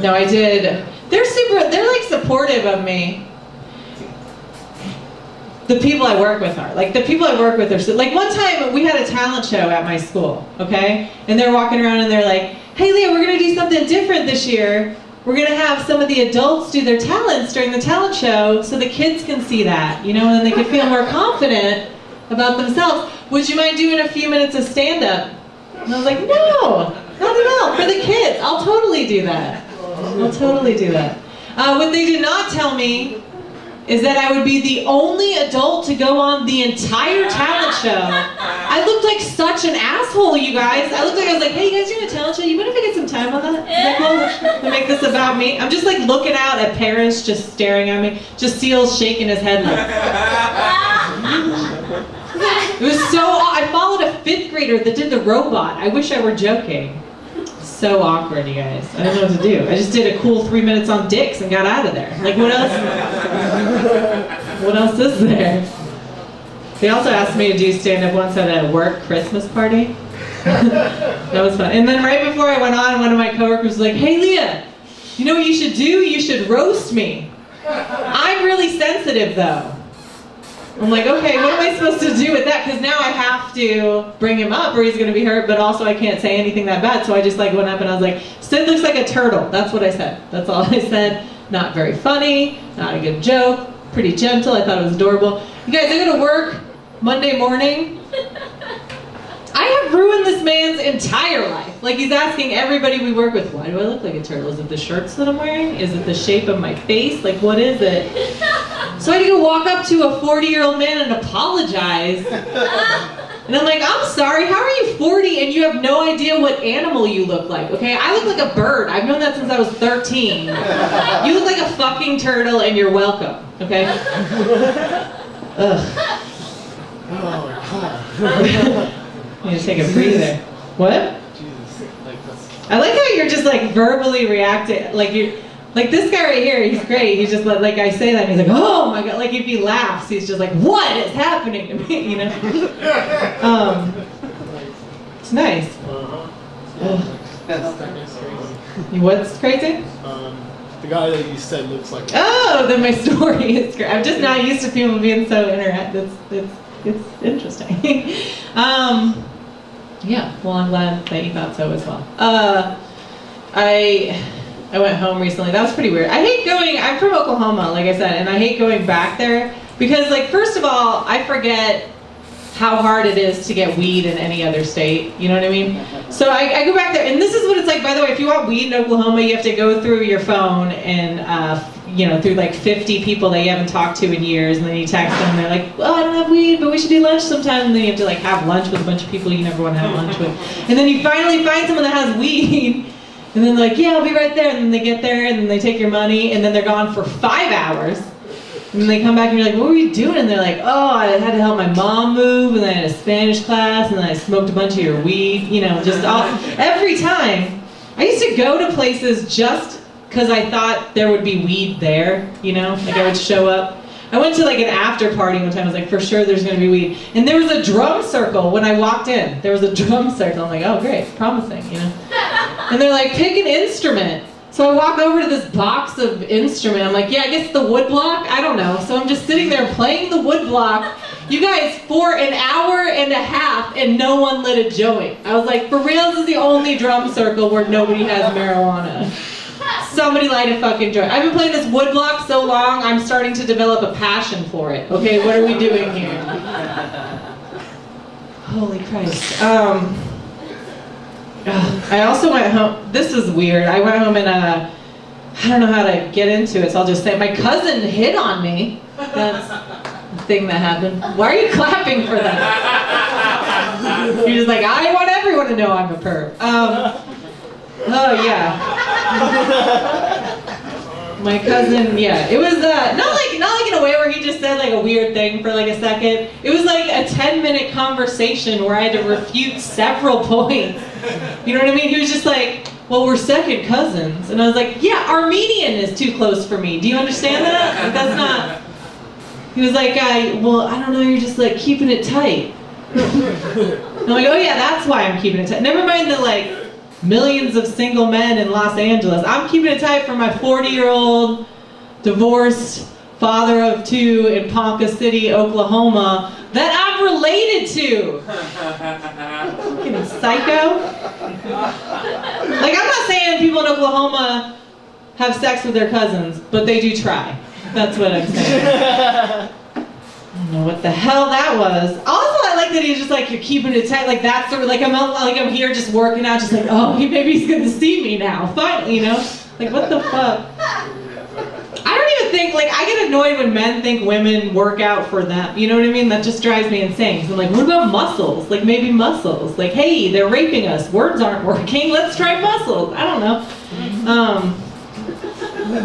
No, I did. They're like supportive of me. The people I work with are. Like, the people I work with are, like, one time we had a talent show at my school, okay? And they're walking around and they're like, "Hey Leah, we're gonna do something different this year. We're gonna have some of the adults do their talents during the talent show so the kids can see that, and then they can feel more confident about themselves. Would you mind doing a few minutes of stand-up?" And I was like, "No, not at all, for the kids. I'll totally do that. I'll totally do that." What they did not tell me is that I would be the only adult to go on the entire talent show. I looked like such an asshole, you guys. I was like, "Hey, you guys doing a talent show? You mind if I get some time on that? Is that cool? To make this about me?" I'm just like looking out at Paris, just staring at me. Just Seal's shaking his head like. It was so, I followed a 5th grader that did the robot. I wish I were joking. So awkward, you guys. I don't know what to do. I just did a cool 3 minutes on dicks and got out of there. Like, what else? What else is there? They also asked me to do stand-up once at a work Christmas party. That was fun. And then right before I went on, one of my coworkers was like, "Hey, Leah, you know what you should do? You should roast me. I'm really sensitive, though." I'm like, okay, what am I supposed to do with that? Because now I have to bring him up or he's going to be hurt, but also I can't say anything that bad. So I just like went up and I was like, "Sid looks like a turtle." That's what I said. That's all I said. Not very funny, not a good joke, pretty gentle. I thought it was adorable. You guys, I go to work Monday morning. I have ruined this man's entire life. Like, he's asking everybody we work with, why do I look like a turtle? Is it the shirts that I'm wearing? Is it the shape of my face? Like, what is it? So I had to go walk up to a 40-year-old man and apologize. And I'm like, "I'm sorry, how are you 40 and you have no idea what animal you look like, okay? I look like a bird. I've known that since I was 13. You look like a fucking turtle and you're welcome, okay?" Ugh. Oh my god. You need to take a breather. What? Jesus. Like that's. I like how you're just like verbally reacting. Like you, like this guy right here, he's great. He's just like I say that and he's like, "Oh my god." Like if he laughs, he's just like, "What is happening to me?" You know? It's nice. That's crazy. What's crazy? The guy that you said looks like. Oh, then my story is great. I'm just not used to people being so interactive. It's interesting. Yeah, well, I'm glad that you thought so as well. I went home recently. That was pretty weird. I hate going, I'm from Oklahoma, like I said, and I hate going back there because, like, first of all, I forget how hard it is to get weed in any other state. You know what I mean? So I go back there, and this is what it's like, by the way, if you want weed in Oklahoma, you have to go through your phone and, you know, through like 50 people that you haven't talked to in years, and then you text them, and they're like, "Well, I don't have weed, but we should do lunch sometime," and then you have to like have lunch with a bunch of people you never want to have lunch with. And then you finally find someone that has weed, and then they're like, "Yeah, I'll be right there," and then they get there, and then they take your money, and then they're gone for 5 hours. And then they come back and you're like, "What were you doing?" And they're like, "Oh, I had to help my mom move, and then I had a Spanish class, and then I smoked a bunch of your weed." You know, just all, every time. I used to go to places just because I thought there would be weed there, you know? Like I would show up. I went to like an after party one time. I was like, for sure there's going to be weed. And there was a drum circle when I walked in. There was a drum circle. I'm like, oh great, promising, you know? And they're like, "Pick an instrument." So I walk over to this box of instrument. I'm like, yeah, I guess the wood block? I don't know. So I'm just sitting there playing the wood block. You guys, for an hour and a half, and no one lit a joint. I was like, for real, this is the only drum circle where nobody has marijuana. Somebody light a fucking joint. I've been playing this wood block so long, I'm starting to develop a passion for it. Okay, what are we doing here? Holy Christ. I also went home. This is weird. I went home and I don't know how to get into it, so I'll just say my cousin hit on me. That's the thing that happened. Why are you clapping for that? You're just like, I want everyone to know I'm a perv. Oh yeah. My cousin, yeah. It was not like in a way where he just said like a weird thing for like a second. It was like a 10-minute conversation where I had to refute several points. You know what I mean? He was just like, "Well, we're second cousins," and I was like, "Yeah, Armenian is too close for me. Do you understand that? Like, that's not." He was like, "Well, I don't know. You're just like keeping it tight." I'm like, "Oh yeah, that's why I'm keeping it tight. Never mind the like millions of single men in Los Angeles. I'm keeping it tight for my 40-year-old divorced father of 2 in Ponca City, Oklahoma, that I'm related to." Fucking psycho. Like, I'm not saying people in Oklahoma have sex with their cousins, but they do try. That's what I'm saying. I don't know what the hell that was. Also, I like that he's just like, "You're keeping it tight." Like that's sort of like I'm here just working out, just like, oh, maybe he's gonna see me now. Finally, you know? Like what the fuck? I don't even think, like, I get annoyed when men think women work out for them. You know what I mean? That just drives me insane. So I'm like, what about muscles? Like maybe muscles. Like, hey, they're raping us. Words aren't working. Let's try muscles. I don't know.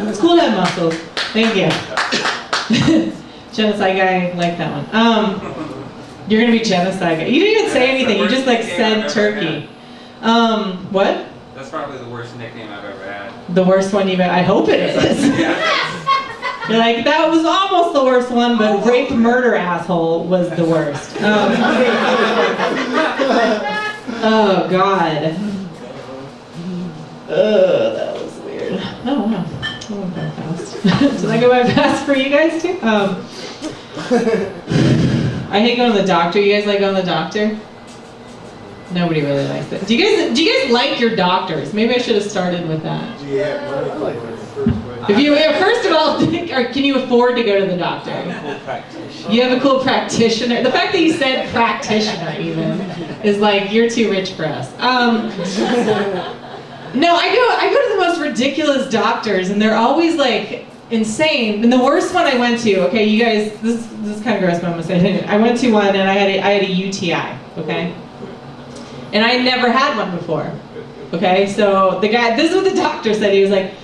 It's cool to have muscles. Thank you. Genocide guy, like that one. You're gonna be genocide guy. You didn't even say anything. You just like said turkey. What? That's probably the worst nickname I've ever had. The worst one you've ever. I hope it is. You're like, that was almost the worst one, but rape murder asshole was the worst. Oh God. That was weird. Oh wow. I went by fast. Did I go by fast for you guys too? I hate going to the doctor. You guys like going to the doctor? Nobody really likes it. Do you guys like your doctors? Maybe I should have started with that. If you first of all, can you afford to go to the doctor? You have a cool practitioner. The fact that you said practitioner even is like you're too rich for us. No, I go to the most ridiculous doctors, and they're always like insane. And the worst one I went to, okay, you guys, this is kind of gross, but I'm gonna say it. I went to one, and I had a UTI, okay, and I never had one before, okay. So the guy, this is what the doctor said. He was like,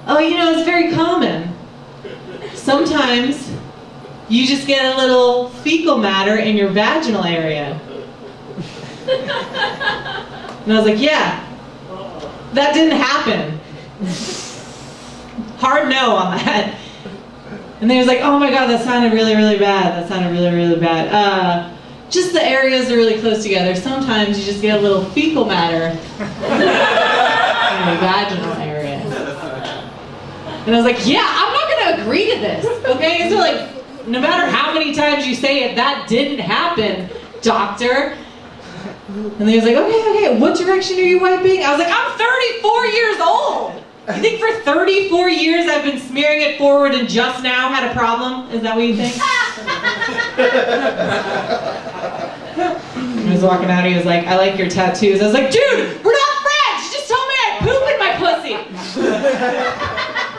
"Oh, you know, it's very common. Sometimes you just get a little fecal matter in your vaginal area." And I was like, "Yeah. That didn't happen." Hard no on that. And they was like, "Oh my God, that sounded really, really bad. That sounded really, really bad. Just the areas are really close together. Sometimes you just get a little fecal matter in the vaginal area." And I was like, "Yeah, I'm not gonna agree to this, okay?" So like, no matter how many times you say it, that didn't happen, doctor. And he was like, okay, what direction are you wiping? I was like, I'm 34 years old. You think for 34 years I've been smearing it forward and just now had a problem? Is that what you think? I was walking out, he was like, "I like your tattoos." I was like, "Dude, we're not friends. You just told me I had poop in my pussy."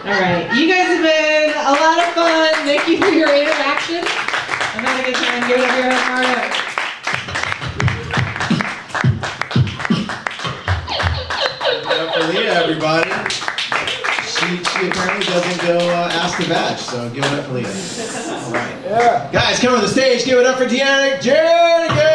All right, you guys have been a lot of fun. Thank you for your interaction. I'm having a good time. Give it up here, Mario. For Leah, everybody. She apparently doesn't go ask the badge, so give it up for Leah. All right. Yeah. Guys, come on the stage. Give it up for Deanna Jerrigan.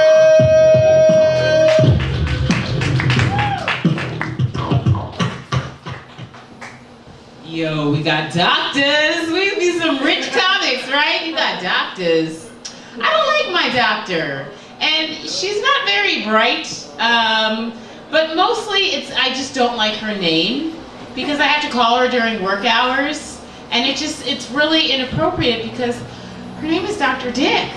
Yo, we got doctors. We be some rich comics, right? You got doctors. I don't like my doctor, and she's not very bright. But mostly I just don't like her name because I have to call her during work hours, and it's really inappropriate because her name is Dr. Dick.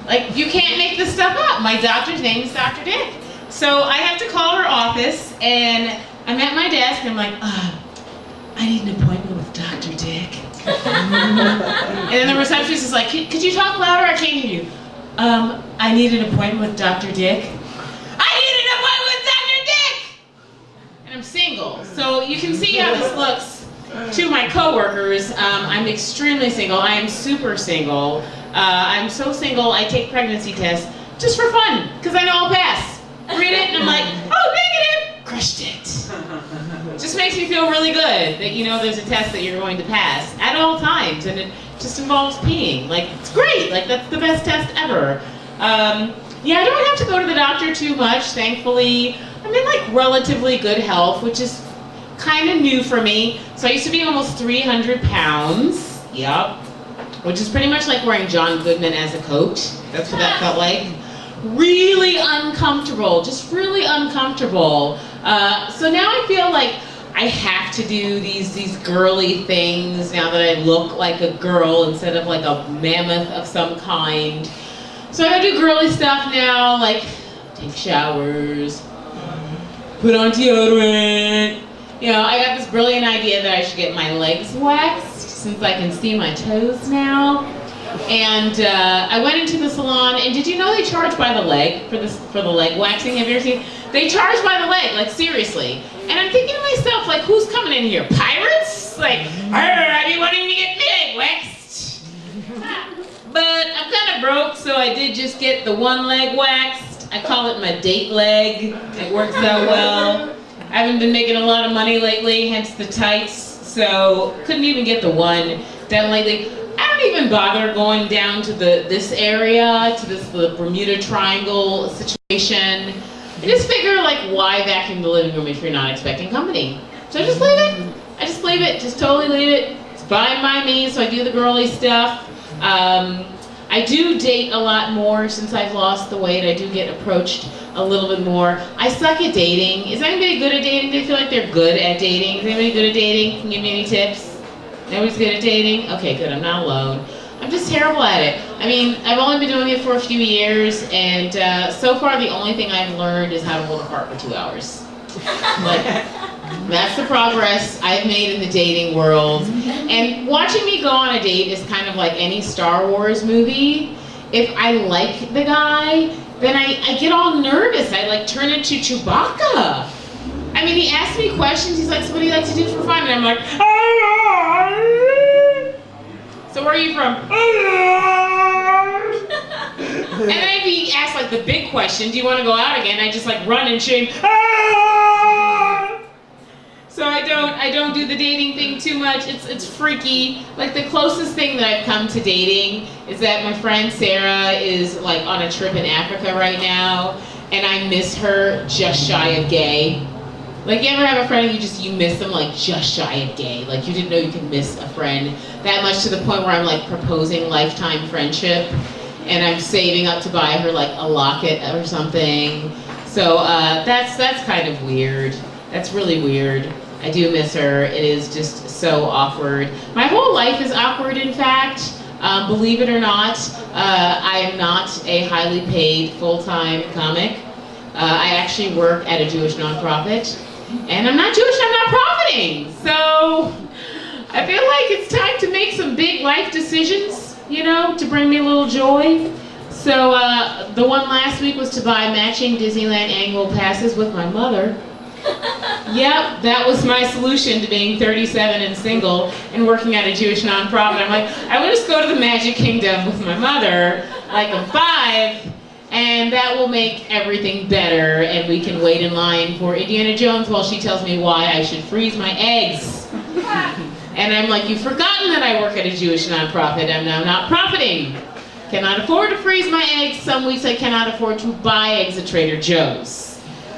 Like, you can't make this stuff up. My doctor's name is Dr. Dick. So I have to call her office, and I'm at my desk, and I'm like, I need an appointment with Dr. Dick. And then the receptionist is like, could you talk louder? I can't hear you. I need an appointment with Dr. Dick. I need an appointment with Dr. Dick! And I'm single. So you can see how this looks to my coworkers. I'm extremely single. I am super single. I'm so single, I take pregnancy tests just for fun, because I know I'll pass. Read it, and I'm like, oh, negative! Crushed it. Just makes me feel really good that you know there's a test that you're going to pass at all times, and it just involves peeing. Like, it's great. Like, that's the best test ever. Yeah, I don't have to go to the doctor too much, thankfully. I'm in like relatively good health, which is kind of new for me. So I used to be almost 300 pounds. Yep. Which is pretty much like wearing John Goodman as a coat. That's what that felt like. Really uncomfortable, just really uncomfortable. So now I feel like I have to do these girly things now that I look like a girl instead of like a mammoth of some kind. So I gotta do girly stuff now, like take showers, put on deodorant. You know, I got this brilliant idea that I should get my legs waxed since I can see my toes now. And I went into the salon, and did you know they charge by the leg for the leg waxing? Have you ever seen? They charge by the leg, like seriously. And I'm thinking to myself, like, who's coming in here? Pirates? Like, I've been wanting to get my leg waxed. But I'm kind of broke, so I did just get the one leg waxed. I call it my date leg. It works out well. I haven't been making a lot of money lately, hence the tights. So couldn't even get the one done lately. I don't don't even bother going down to this area, to the Bermuda Triangle situation. I just figure, like, why vacuum the living room if you're not expecting company? So I just leave it. I just leave it. Just totally leave it. It's fine by me, so I do the girly stuff. I do date a lot more since I've lost the weight. I do get approached a little bit more. I suck at dating. Is anybody good at dating? Do they feel like they're good at dating? Is anybody good at dating? Can you give me any tips? Nobody's good at dating? Okay, good. I'm not alone. I'm just terrible at it. I mean, I've only been doing it for a few years, and so far the only thing I've learned is how to hold a fart for 2 hours. Like, that's the progress I've made in the dating world. And watching me go on a date is kind of like any Star Wars movie. If I like the guy, then I get all nervous. I like turn into Chewbacca. I mean, he asks me questions. He's like, so what do you like to do for fun? And I'm like, so where are you from? And then if he asks like the big question, do you want to go out again? I just like run and scream. So I don't do the dating thing too much. It's freaky. Like the closest thing that I've come to dating is that my friend Sarah is like on a trip in Africa right now, and I miss her just shy of gay. Like, you ever have a friend and you miss them like just shy of gay? Like, you didn't know you could miss a friend that much to the point where I'm like proposing lifetime friendship, and I'm saving up to buy her like a locket or something. So that's kind of weird. That's really weird. I do miss her. It is just so awkward. My whole life is awkward, in fact. Believe it or not, I am not a highly paid full-time comic. I actually work at a Jewish nonprofit. And I'm not Jewish, I'm not profiting. So I feel like it's time to make some big life decisions, you know, to bring me a little joy. So the one last week was to buy matching Disneyland annual passes with my mother. Yep, that was my solution to being 37 and single and working at a Jewish nonprofit. I'm like, I will just go to the Magic Kingdom with my mother, like I'm 5, and that will make everything better, and we can wait in line for Indiana Jones while she tells me why I should freeze my eggs. And I'm like, you've forgotten that I work at a Jewish nonprofit. I'm now not profiting. Cannot afford to freeze my eggs. Some weeks I cannot afford to buy eggs at Trader Joe's.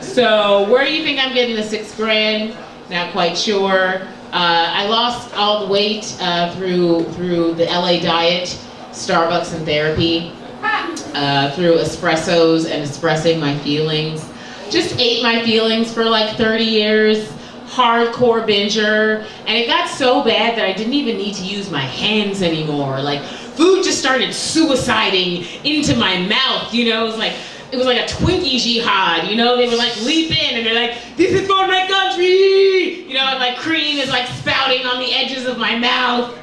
So where do you think I'm getting the $6,000? Not quite sure. I lost all the weight through the LA diet, Starbucks and therapy, through espressos and expressing my feelings. Just ate my feelings for like 30 years, hardcore binger, and it got so bad that I didn't even need to use my hands anymore. Like, food just started suiciding into my mouth, you know. It was like a Twinkie jihad, you know. They would like leap in and they're like, this is for my country, you know, and like cream is like spouting on the edges of my mouth.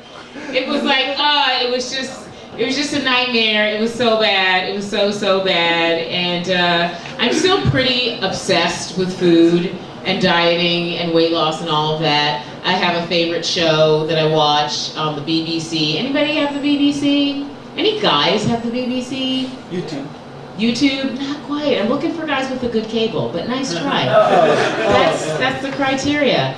It was like, it was just a nightmare. It was so bad. It was so bad. And I'm still pretty obsessed with food and dieting and weight loss and all of that. I have a favorite show that I watch on the BBC. Anybody have the BBC? Any guys have the BBC? YouTube? Not quite. I'm looking for guys with a good cable, but nice try. That's the criteria.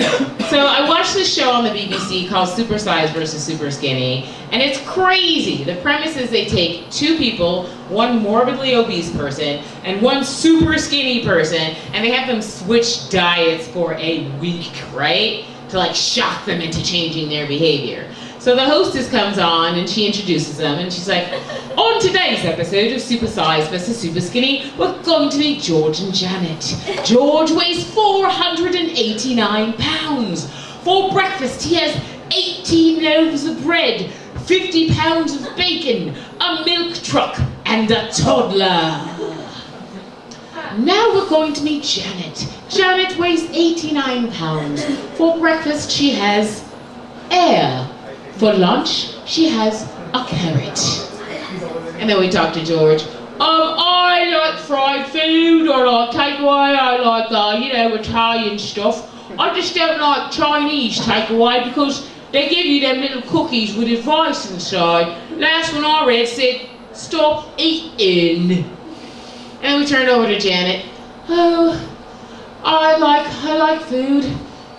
So I watched this show on the BBC called Super Size versus Super Skinny, and it's crazy. The premise is they take 2 people, one morbidly obese person and one super skinny person, and they have them switch diets for a week, right? To like shock them into changing their behavior. So the hostess comes on and she introduces them and she's like, on today's episode of Super Size vs. Super Skinny, we're going to meet George and Janet. George weighs 489 pounds. For breakfast, he has 18 loaves of bread, 50 pounds of bacon, a milk truck, and a toddler. Now we're going to meet Janet. Janet weighs 89 pounds. For breakfast, she has air. For lunch, she has a carrot. And then we talk to George. I like fried food, I like takeaway, I like, Italian stuff. I just don't like Chinese takeaway because they give you them little cookies with advice inside. Last one I read said, stop eating. And we turned over to Janet. Oh, I like food.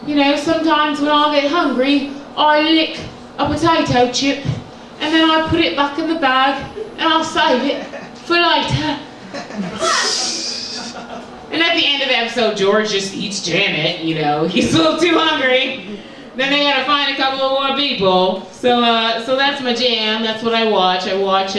You know, sometimes when I get hungry, I lick a potato chip and then I'll put it back in the bag, and I'll save it for later. And at the end of the episode, George just eats Janet, you know, he's a little too hungry. Then they gotta find a couple of more people. So that's my jam. That's what I watch. I watch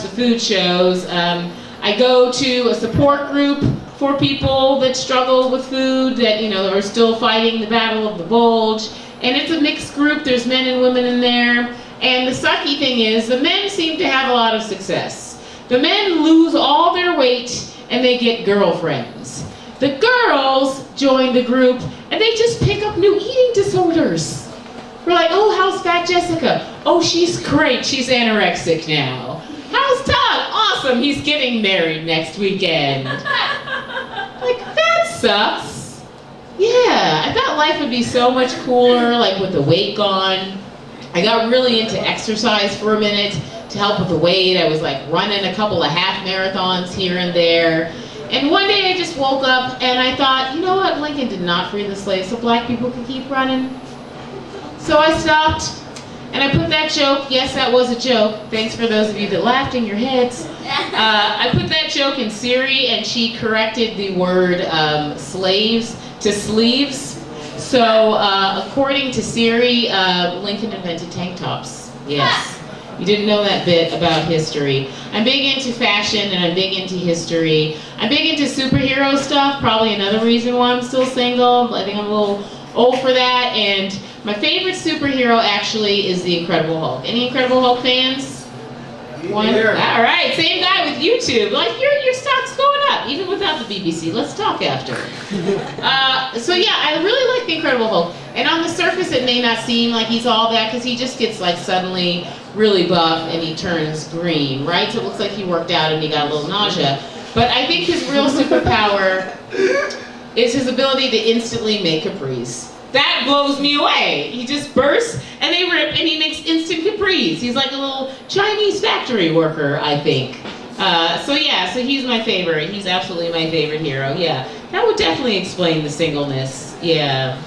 the food shows. I go to a support group for people that struggle with food, that, you know, are still fighting the battle of the bulge. And it's a mixed group. There's men and women in there. And the sucky thing is, the men seem to have a lot of success. The men lose all their weight and they get girlfriends. The girls join the group and they just pick up new eating disorders. We're like, oh, how's Fat Jessica? Oh, she's great. She's anorexic now. How's Todd? Awesome. He's getting married next weekend. Like, that sucks. Yeah, I thought life would be so much cooler, like with the weight gone. I got really into exercise for a minute to help with the weight. I was like running a couple of half marathons here and there. And one day I just woke up and I thought, you know what, Lincoln did not free the slaves so black people could keep running. So I stopped and I put that joke, yes, that was a joke. Thanks for those of you that laughed in your heads. I put that joke in Siri and she corrected the word slaves to sleeves. So according to Siri, Lincoln invented tank tops. Yes. You didn't know that bit about history. I'm big into fashion and I'm big into history. I'm big into superhero stuff, probably another reason why I'm still single. I think I'm a little old for that. And my favorite superhero actually is the Incredible Hulk. Any Incredible Hulk fans? One? All right, same guy with YouTube. Like, your stock's going up, even without the BBC. Let's talk after. So yeah, I really like the Incredible Hulk. And on the surface, it may not seem like he's all that, because he just gets like suddenly really buff and he turns green, right? So it looks like he worked out and he got a little nausea. But I think his real superpower is his ability to instantly make capris. That blows me away. He just bursts and they rip and he makes instant capris. He's like a little Chinese factory worker, I think. So he's my favorite. He's absolutely my favorite hero. Yeah, that would definitely explain the singleness. Yeah.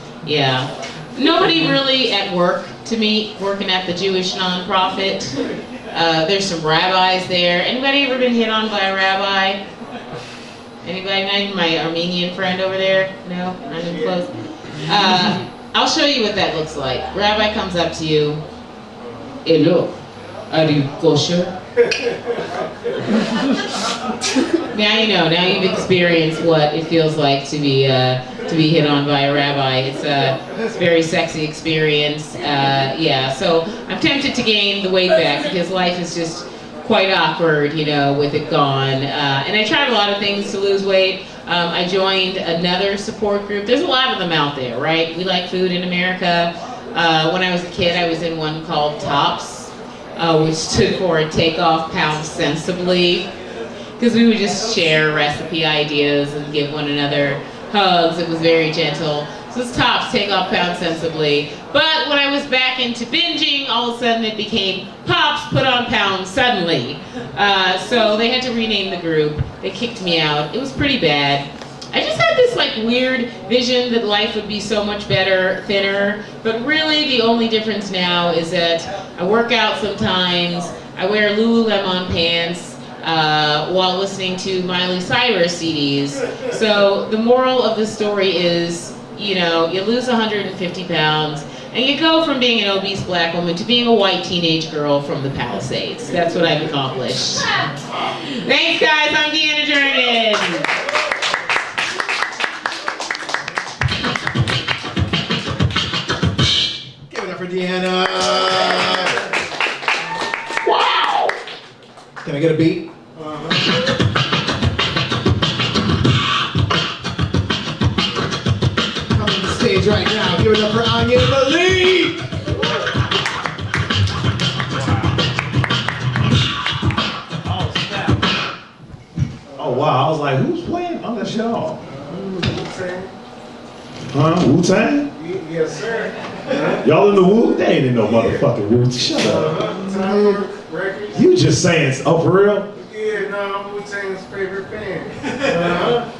Nobody really at work to meet, working at the Jewish nonprofit. There's some rabbis there. Anybody ever been hit on by a rabbi? Anybody? Not even my Armenian friend over there? No? Not even close? I'll show you what that looks like. Rabbi comes up to you. Hello, are you kosher? Now you know. Now you've experienced what it feels like to be hit on by a rabbi. It's a very sexy experience. So I'm tempted to gain the weight back because life is just quite awkward, you know, with it gone. And I tried a lot of things to lose weight. I joined another support group. There's a lot of them out there, right? We like food in America. When I was a kid, I was in one called TOPS, which stood for Take Off Pounds Sensibly, because we would just share recipe ideas and give one another hugs. It was very gentle. So it's TOPS, Take Off Pounds Sensibly. But when I was back into binging, all of a sudden it became POPS, Put On Pounds Suddenly. So they had to rename the group. They kicked me out. It was pretty bad. I just had this like weird vision that life would be so much better, thinner. But really the only difference now is that I work out sometimes. I wear Lululemon pants. While listening to Miley Cyrus CDs. So the moral of the story is, you know, you lose 150 pounds and you go from being an obese black woman to being a white teenage girl from the Palisades. That's what I've accomplished. Thanks guys, I'm Deanna Jerrigan. Give it up for Deanna. Wow. Can I get a beat? Coming to the stage right now, give it up for Anyi Malik! Oh wow, I was like, who's playing on the show? Huh? Wu-Tang? Yes, sir. Y'all in the Wu? They ain't in no motherfucking Wu. Shut up. TimeWarp Records. You just saying, oh for real? Yeah, no, I'm Wu-Tang's favorite band.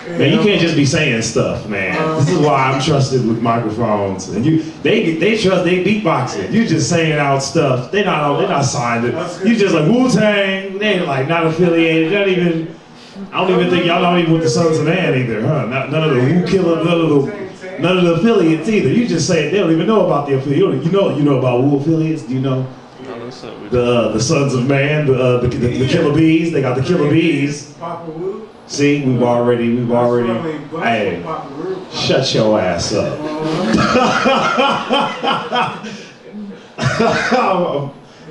Man, you can't just be saying stuff, man. This is why I'm trusted with microphones. And they trust they beatboxing. You just saying out stuff. They're not signed it. You just like Wu-Tang. They ain't like not affiliated. I don't even think y'all not even with the Sons of Man either, huh? None of the Wu Killer, none of the affiliates either. You just say it. They don't even know about the affiliates. You know about Wu affiliates? Do you know? The Sons of Man, the Killer Bees. They got the Killer Bees. See, we've already. Hey, shut your ass up.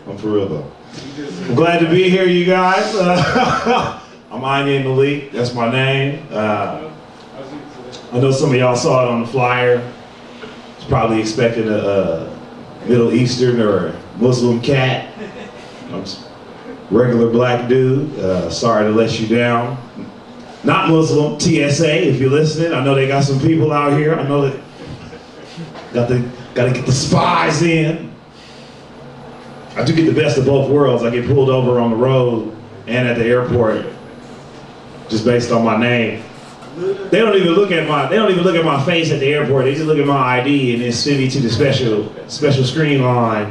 I'm for real though. I'm glad to be here, you guys. I'm Anyi Malik. That's my name. I know some of y'all saw it on the flyer. It's probably expecting a Middle Eastern or Muslim cat. I'm a regular black dude. Sorry to let you down. Not Muslim, TSA, if you're listening. I know they got some people out here. I know that gotta get the spies in. I do get the best of both worlds. I get pulled over on the road and at the airport just based on my name. They don't even look at my face at the airport. They just look at my ID and then send me to the special screen line.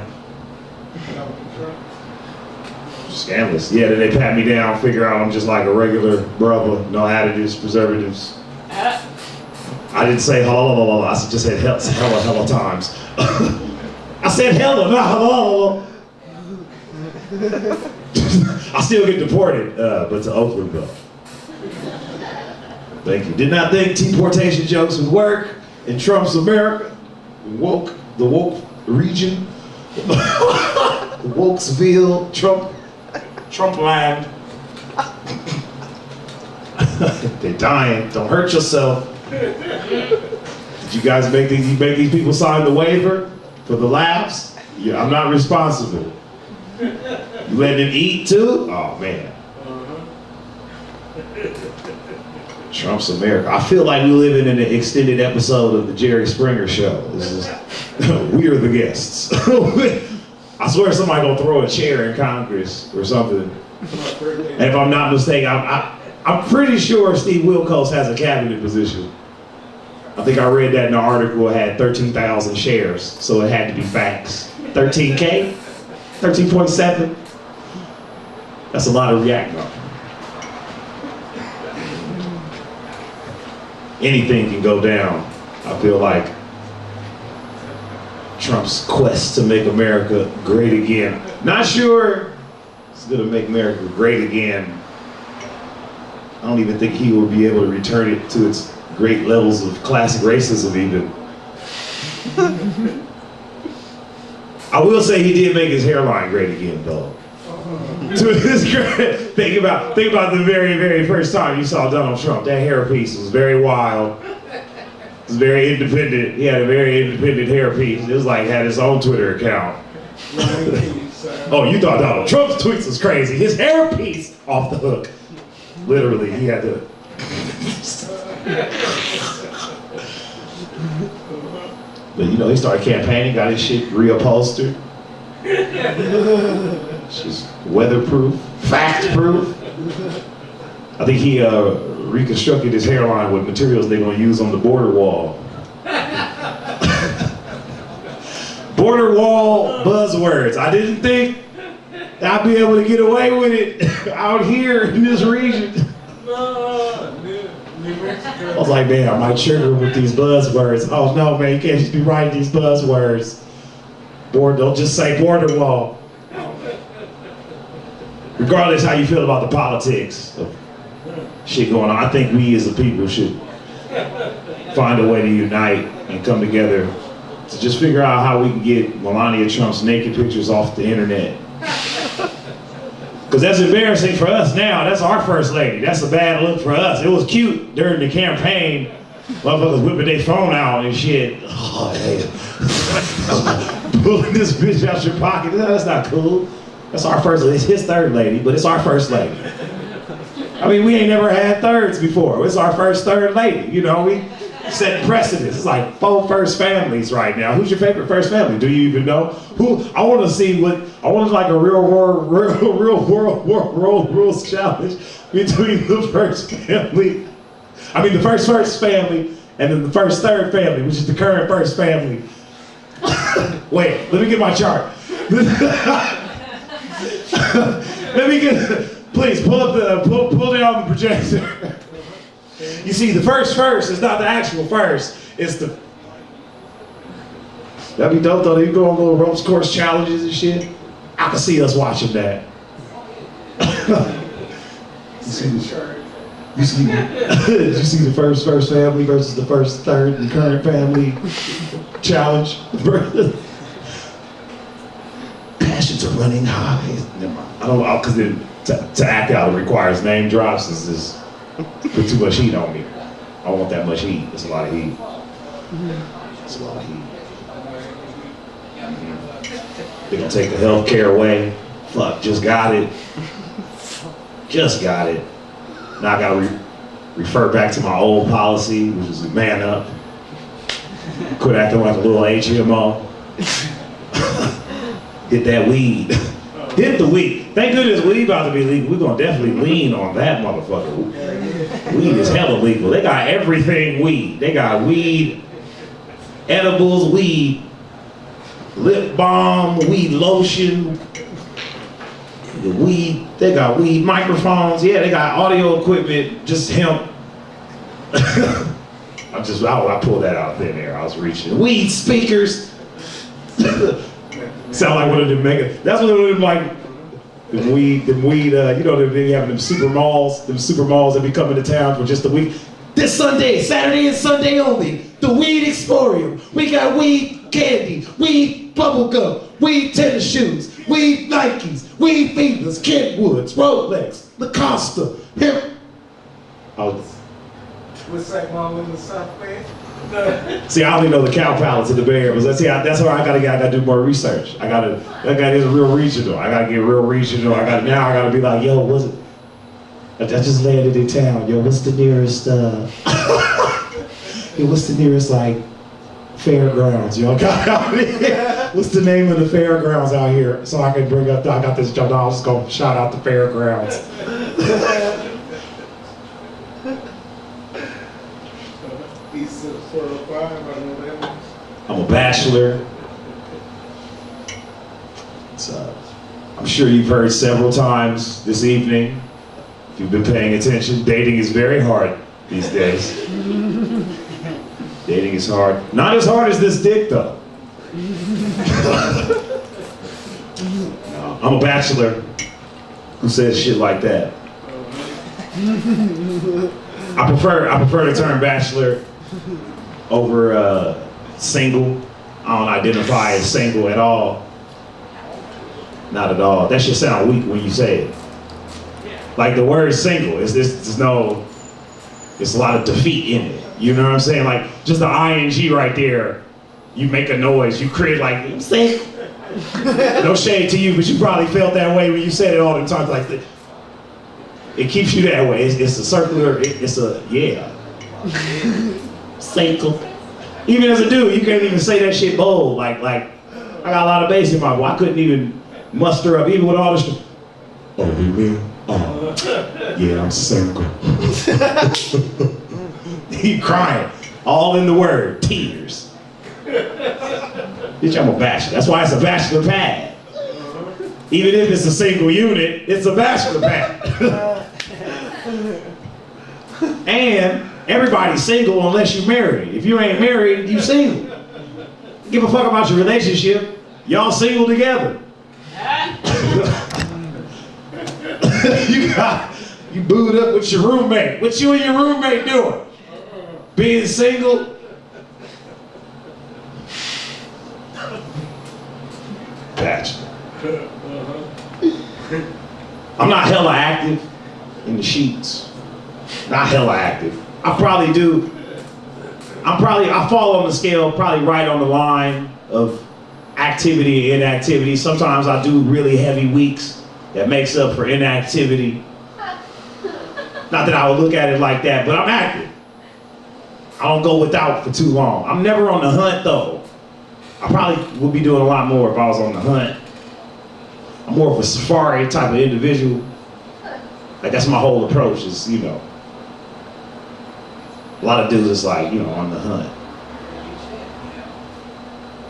Scandalous. Yeah, then they pat me down, figure out I'm just like a regular brother, no additives, preservatives. I didn't say hello, I just said hella times. I said hello, not hello. I still get deported, but to Oakland though. Thank you. Did not think deportation jokes would work in Trump's America, the woke region, the Wokesville, Trump land. They're dying. Don't hurt yourself. Did you guys make these people sign the waiver for the laughs? Yeah, I'm not responsible. You letting them eat too? Oh man. Trump's America. I feel like we're living in an extended episode of the Jerry Springer show. This is we are the guests. I swear somebody gonna throw a chair in Congress or something. And if I'm not mistaken, I'm pretty sure Steve Wilkos has a cabinet position. I think I read that in the article. It had 13,000 shares, so it had to be facts. 13K? 13.7? That's a lot of react on. Anything can go down. I feel like Trump's quest to make America great again. Not sure it's gonna make America great again. I don't even think he will be able to return it to its great levels of classic racism even. I will say he did make his hairline great again though. To his credit, think about the very, very first time you saw Donald Trump. That hairpiece was very wild. It was very independent. He had a very independent hairpiece. It was like had his own Twitter account. Oh, you thought Donald Trump's tweets was crazy. His hairpiece off the hook. Literally, he had to. But you know, he started campaigning, got his shit reupholstered. She's weatherproof, fact-proof. I think he reconstructed his hairline with materials they're gonna use on the border wall. Border wall buzzwords. I didn't think I'd be able to get away with it out here in this region. I was like, man, I might trigger with these buzzwords. Oh no, man, you can't just be writing these buzzwords. Don't just say border wall. Regardless how you feel about the politics of shit going on, I think we as a people should find a way to unite and come together to just figure out how we can get Melania Trump's naked pictures off the internet. Because that's embarrassing for us now. That's our first lady. That's a bad look for us. It was cute during the campaign. Motherfuckers whipping their phone out and shit. Oh, yeah. Pulling this bitch out your pocket. No, that's not cool. That's our first lady. It's his third lady, but it's our first lady. I mean, we ain't never had thirds before. It's our first third lady. You know, we set precedents. It's like 4 first families right now. Who's your favorite first family? Do you even know? Who? I want to see what. I want like a real world challenge between the first family I mean the first family, and then the first third family, which is the current first family. Wait, let me get my chart. Let me get, please pull down the projector. You see, the first is not the actual first, it's the, that'd be dope though, they go on little ropes course challenges and shit. I can see us watching that. You see the first family versus the first third and current family challenge. Passions are running high. Never mind. I don't know, because to act out it requires name drops. This is put too much heat on me. I don't want that much heat. It's a lot of heat. It's a lot of heat. They're gonna take the health care away. Fuck, just got it. Just got it. Now I gotta refer back to my old policy, which is man up. Quit acting like a little HMO. Hit that weed. Hit the weed. Thank goodness weed about to be legal. We're gonna definitely lean on that motherfucker. Weed is hella legal. They got everything weed. They got weed, edibles, weed, lip balm, weed lotion, the weed. They got weed microphones. Yeah, they got audio equipment, just hemp. I pulled that out thin air. I was reaching. Weed speakers. Sound like one of them mega. That's what it like. The weed. You know, they having them super malls that be coming to town for just a week. This Sunday, Saturday and Sunday only. The Weed Exporium. We got weed candy, weed bubblegum, weed tennis shoes, weed Nikes, weed Fevers, Kentwoods, Rolex, Lacosta, hemp. What's that mom in the South Bay? See, I only know the cow palates in the Bay Area, but that's where I gotta do more research. I gotta get real regional. I gotta get real regional. I gotta be like, yo, what's it? I just landed in town. Yo, what's the nearest? What's the nearest like fairgrounds? Yo, what's the name of the fairgrounds out here? So I can bring up. I got this job. I'll just go shout out the fairgrounds. I'm a bachelor. I'm sure you've heard several times this evening, if you've been paying attention, dating is very hard these days. Dating is hard. Not as hard as this dick though. No, I'm a bachelor who says shit like that. I prefer the term bachelor over single. I don't identify as single at all. Not at all. That should sound weak when you say it. Like the word single, it's a lot of defeat in it. You know what I'm saying? Like just the ing right there, you make a noise, you create like, I'm single. No shade to you, but you probably felt that way when you said it all the time. Like it keeps you that way. It's a circular, yeah. Single. Even as a dude, you can't even say that shit bold. Like I got a lot of bass in my voice. I couldn't even muster up, even with all this. Oh, you mean? Oh, yeah, I'm single. He crying, all in the word, tears. Bitch, I'm a bachelor. That's why it's a bachelor pad. Even if it's a single unit, it's a bachelor pad. And everybody's single unless you're married. If you ain't married, you single. Give a fuck about your relationship. Y'all single together. You booed up with your roommate. What you and your roommate doing? Being single? Bachelor. I'm not hella active in the sheets. Not hella active. I probably do. I fall on the scale probably right on the line of activity and inactivity. Sometimes I do really heavy weeks that makes up for inactivity. Not that I would look at it like that, but I'm active. I don't go without for too long. I'm never on the hunt though. I probably would be doing a lot more if I was on the hunt. I'm more of a safari type of individual. Like that's my whole approach is, you know. A lot of dudes is like, you know, on the hunt.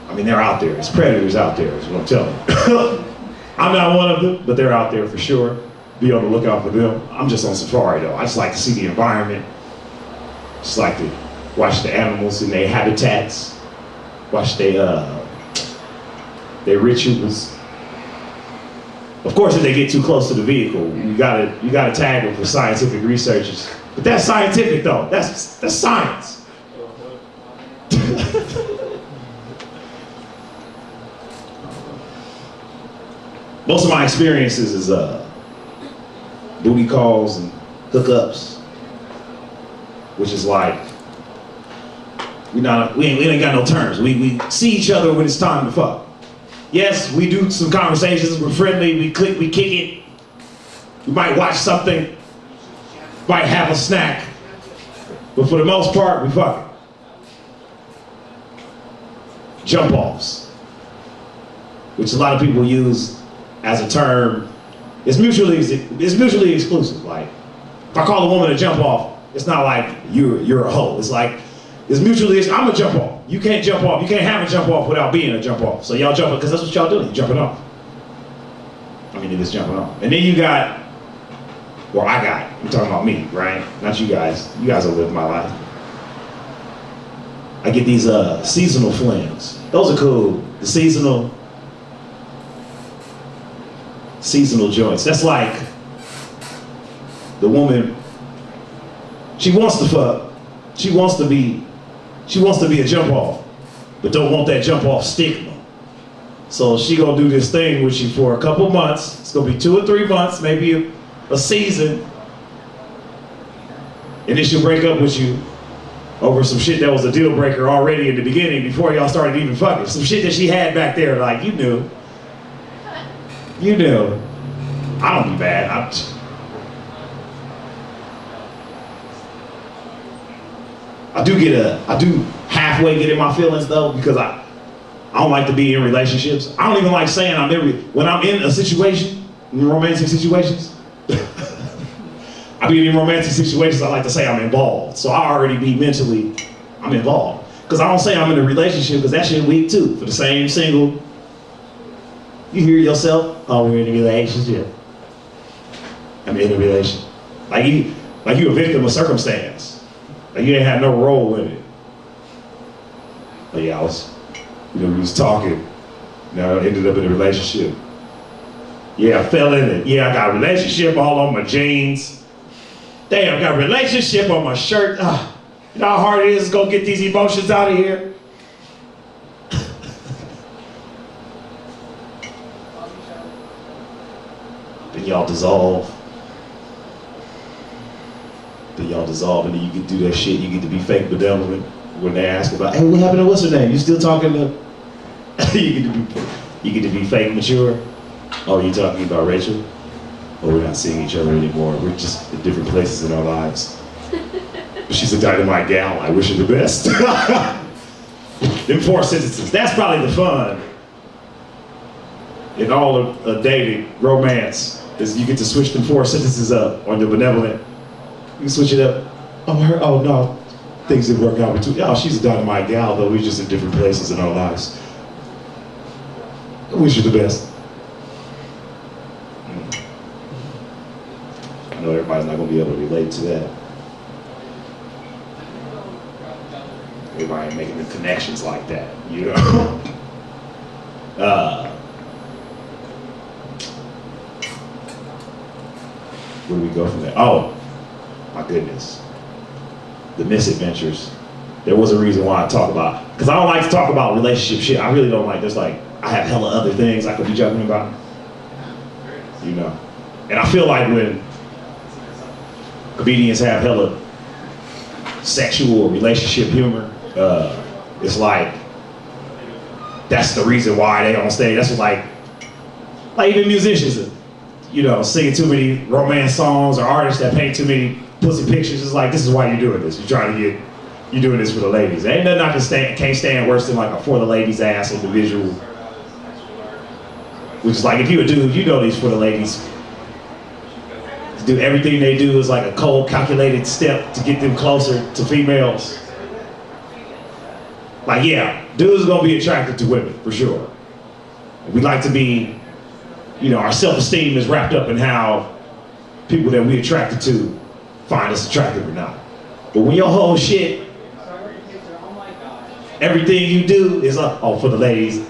I mean, they're out there. There's predators out there, is what I'm telling you. I'm not one of them, but they're out there for sure. Be on the lookout for them. I'm just on safari though. I just like to see the environment. Just like to watch the animals in their habitats. Watch their rituals. Of course, if they get too close to the vehicle, you gotta tag them for scientific researchers. But that's scientific though. That's science. Most of my experiences is booty calls and hookups, which is like we ain't got no terms. We see each other when it's time to fuck. Yes, we do some conversations. We're friendly. We click. We kick it. We might watch something. Might have a snack. But for the most part, we fuck it. Jump offs, which a lot of people use as a term. It's mutually exclusive. Like, if I call a woman a jump off, it's not like you're a hoe. It's like, it's mutually, I'm a jump off. You can't jump off. You can't have a jump off without being a jump off. So y'all jump off, because that's what y'all doing. You're jumping off. I mean, it's jumping off. And then you got, well, I'm talking about me, right? Not you guys. You guys will live my life. I get these seasonal flings. Those are cool. The seasonal joints. That's like the woman, she wants to fuck. She wants to be a jump off, but don't want that jump off stigma. So she gonna do this thing with you for a couple months. It's gonna be 2 or 3 months, maybe a season. And then she'll break up with you over some shit that was a deal breaker already in the beginning before y'all started even fucking. Some shit that she had back there, like, you knew. You knew. I don't be bad. I do halfway get in my feelings though, because I don't like to be in relationships. I don't even like saying when I'm in a situation, in romantic situations. I be in romantic situations, I like to say I'm involved. So I already be mentally, I'm involved. Because I don't say I'm in a relationship, because that shit weak too. For the same single, you hear yourself, oh, we're in a relationship. I'm in a relationship. Like you a victim of circumstance. Like you ain't had no role in it. But yeah, we was talking. Now I ended up in a relationship. Yeah, I fell in it. Yeah, I got a relationship all on my jeans. Damn, I got a relationship on my shirt. You know how hard it is to go get these emotions out of here? Then y'all dissolve. And then you get to do that shit. You get to be fake benevolent when they ask about, hey, what happened to what's her name? You still talking to? you get to be fake mature. Oh, you talking about Rachel? Oh, we're not seeing each other anymore. We're just in different places in our lives. But she's a dynamite gal. I wish her the best. Them 4 sentences. That's probably the fun in all of dating, romance, is you get to switch them 4 sentences up on your benevolent. You can switch it up. Oh no, things didn't work out between. Oh, she's a dynamite gal, though. We're just in different places in our lives. I wish you the best. I know everybody's not gonna be able to relate to that. Everybody ain't making the connections like that, you know? Where do we go from there? Oh, my goodness. The misadventures. There was a reason why I talk about, because I don't like to talk about relationship shit. I really don't like, there's like, I have hella other things I could be joking about, you know? And I feel like when comedians have hella sexual relationship humor, it's like, that's the reason why they on stage. That's what like even musicians, you know, singing too many romance songs, or artists that paint too many pussy pictures. It's like, this is why you're doing this. You're doing this for the ladies. Ain't nothing I can't stand worse than like a for the ladies ass on the visual. Which is like, if you're a dude, you know these for the ladies. do everything they do is like a cold, calculated step to get them closer to females. Like, yeah, dudes are gonna be attracted to women, for sure. We like to be, you know, our self-esteem is wrapped up in how people that we attracted to find us attractive or not. But when your whole shit, everything you do is like, oh, for the ladies.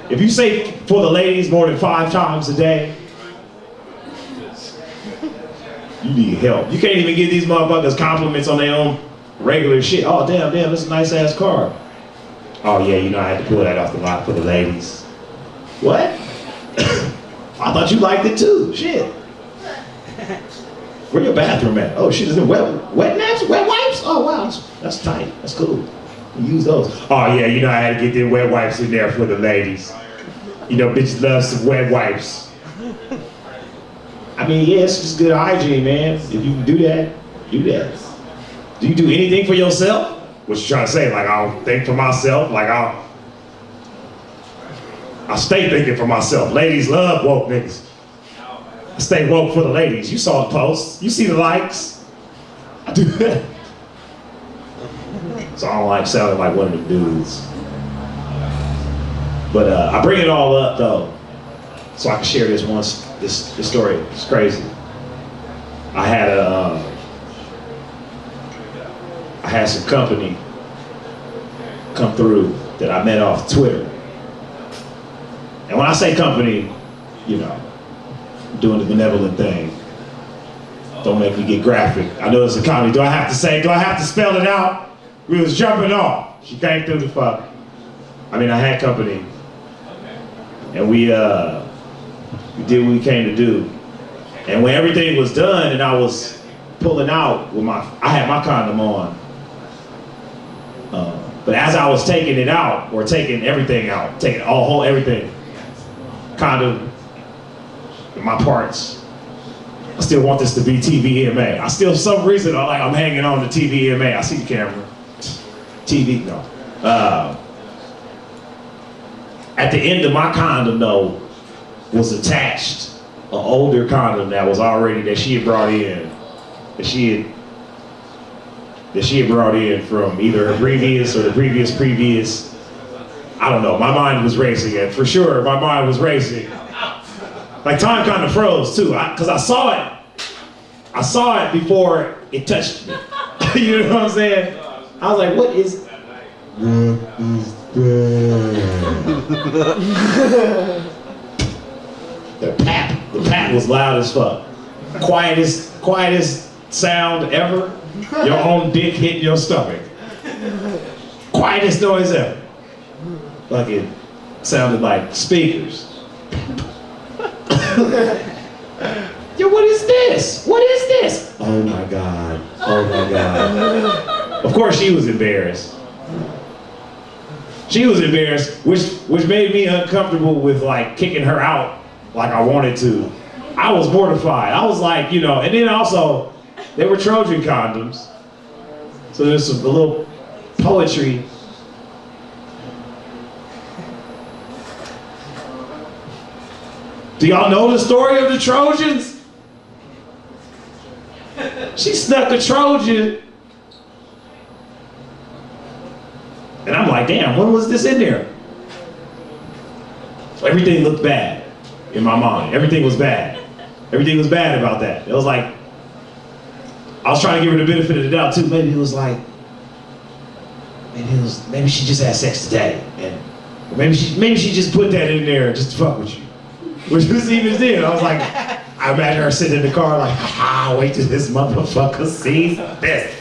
If you say for the ladies more than 5 times a day, you need help. You can't even give these motherfuckers compliments on their own regular shit. Oh, damn, this is a nice ass car. Oh yeah, you know, I had to pull that off the lot for the ladies. What? I thought you liked it too. Shit. Where your bathroom at? Oh shit, is it wet naps? Wet wipes? Oh wow, that's tight. That's cool. You use those. Oh yeah, you know, I had to get them wet wipes in there for the ladies. You know, bitches love some wet wipes. I mean, yeah, it's just good hygiene, man. If you can do that, do that. Do you do anything for yourself? What you trying to say? Like, I'll think for myself? Like, I'll stay thinking for myself. Ladies love woke niggas. I stay woke for the ladies. You saw the posts. You see the likes. I do that. So I don't like sounding like one of the dudes. But I bring it all up, though, so I can share this story. It's crazy. I had some company come through that I met off Twitter. And when I say company, you know, doing the benevolent thing. Don't make me get graphic. I know it's a comedy. Do I have to spell it out? We was jumping off. She came through the fuck. I mean, I had company. And we did what we came to do. And when everything was done and I was pulling out with I had my condom on. But as I was taking it out, or taking everything out, taking everything, condom, and my parts, I still want this to be TVMA. I still, for some reason, I'm hanging on to TVMA. I see the camera. TV, no. At the end of my condom, though, was attached an older condom that she had brought in, that she had brought in from either her previous or the previous. I don't know. My mind was racing, and for sure, my mind was racing. Like time kind of froze too, because I saw it. I saw it before it touched me. You know what I'm saying? I was like, what is that? The pat was loud as fuck. Quietest sound ever. Your own dick hit your stomach. Quietest noise ever. Like it sounded like speakers. Yo, what is this? What is this? Oh my God. Oh my God. Of course she was embarrassed. She was embarrassed, which made me uncomfortable with like kicking her out like I wanted to. I was mortified. I was like, you know, and then also, they were Trojan condoms. So there's a little poetry. Do y'all know the story of the Trojans? She snuck a Trojan. And I'm like, damn, when was this in there? So everything looked bad in my mind. Everything was bad. Everything was bad about that. It was like, I was trying to give her the benefit of the doubt too. Maybe she just had sex today. And maybe she just put that in there just to fuck with you. Which was even then. I was like, I imagine her sitting in the car like, wait till this motherfucker sees this.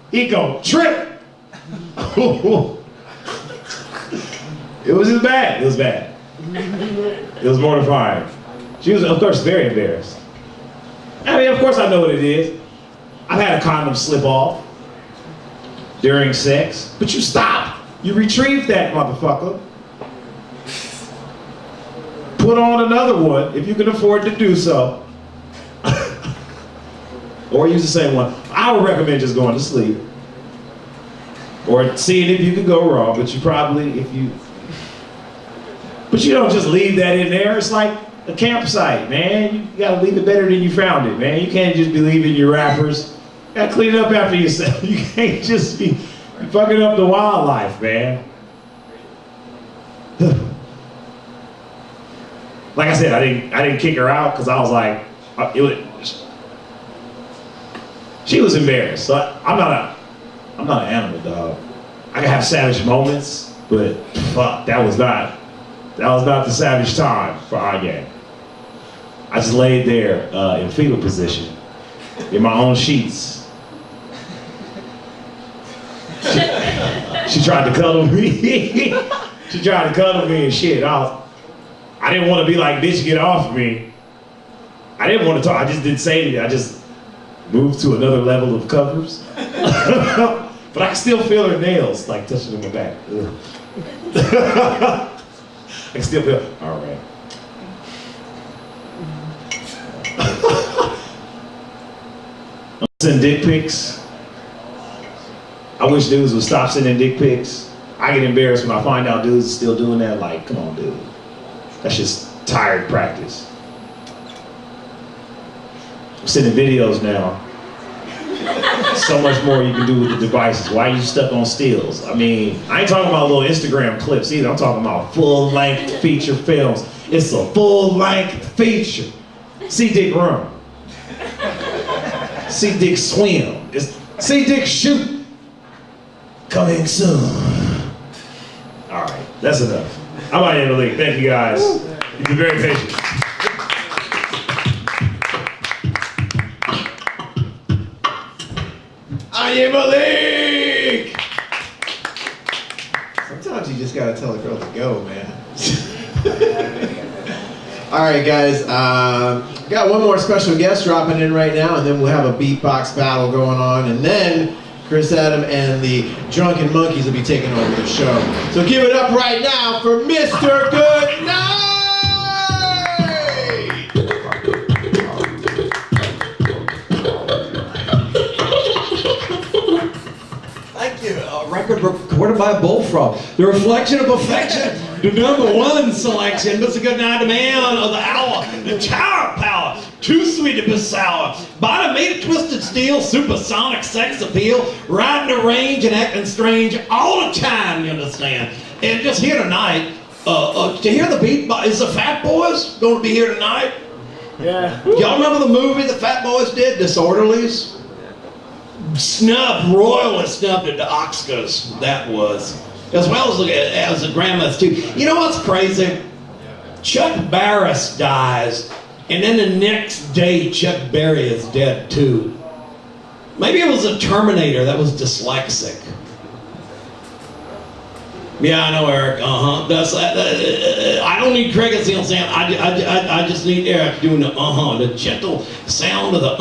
He gon' trip. It was just bad. It was bad. It was mortifying. She was, of course, very embarrassed. I mean, of course I know what it is. I've had a condom slip off during sex, but you stop. You retrieve that motherfucker. Put on another one if you can afford to do so. Or use the same one. I would recommend just going to sleep. Or seeing if you can go wrong, but you probably, but you don't just leave that in there. It's like, a campsite, man. You gotta leave it better than you found it, man. You can't just be leaving your wrappers. You gotta clean it up after yourself. You can't just be fucking up the wildlife, man. Like I said, I didn't kick her out because I was like, she was embarrassed. So I'm not an animal, dog. I can have savage moments, but fuck, that was not the savage time for Anya. I just laid there in fetal position, in my own sheets. She tried to cuddle me. She tried to cuddle me and shit. I didn't want to be like, bitch, get off of me. I didn't want to talk. I just didn't say anything. I just moved to another level of covers. But I can still feel her nails, like touching in my back. I can still feel, all right. Send dick pics. I wish dudes would stop sending dick pics. I get embarrassed when I find out dudes are still doing that. Like, come on, dude. That's just tired practice. I'm sending videos now. So much more you can do with the devices. Why are you stuck on stills? I mean, I ain't talking about little Instagram clips either. I'm talking about full-length feature films. It's a full-length feature. See Dick run. See Dick swim. See Dick shoot. Coming soon. All right, that's enough. I'm Anyi Malik. Thank you guys. You've been very patient. Anyi Malik! Sometimes you just gotta tell a girl to go, man. All right, guys. Got one more special guest dropping in right now, and then we'll have a beatbox battle going on, and then Chris Adam and the Drunken Monkeys will be taking over the show. So give it up right now for Mr. Goodnight! Thank you. A record recorded by a bullfrog. The reflection of perfection. The #1 selection. Mr. Goodnight, man of the hour. The tower power. Too sweet to be sour. Bottom made of twisted steel. Supersonic sex appeal. Riding the range and acting strange all the time, you understand. And just here tonight, to hear the beat, is the Fat Boys going to be here tonight? Yeah. Y'all remember the movie the Fat Boys did, Disorderlies? Royally snubbed at the Oscars, that was. As well as the Grammys too. You know what's crazy? Chuck Barris dies, and then the next day Chuck Berry is dead too. Maybe it was a Terminator that was dyslexic. Yeah, I know, Eric. I don't need crickets, you know what I'm saying? I just need Eric doing the the gentle sound of the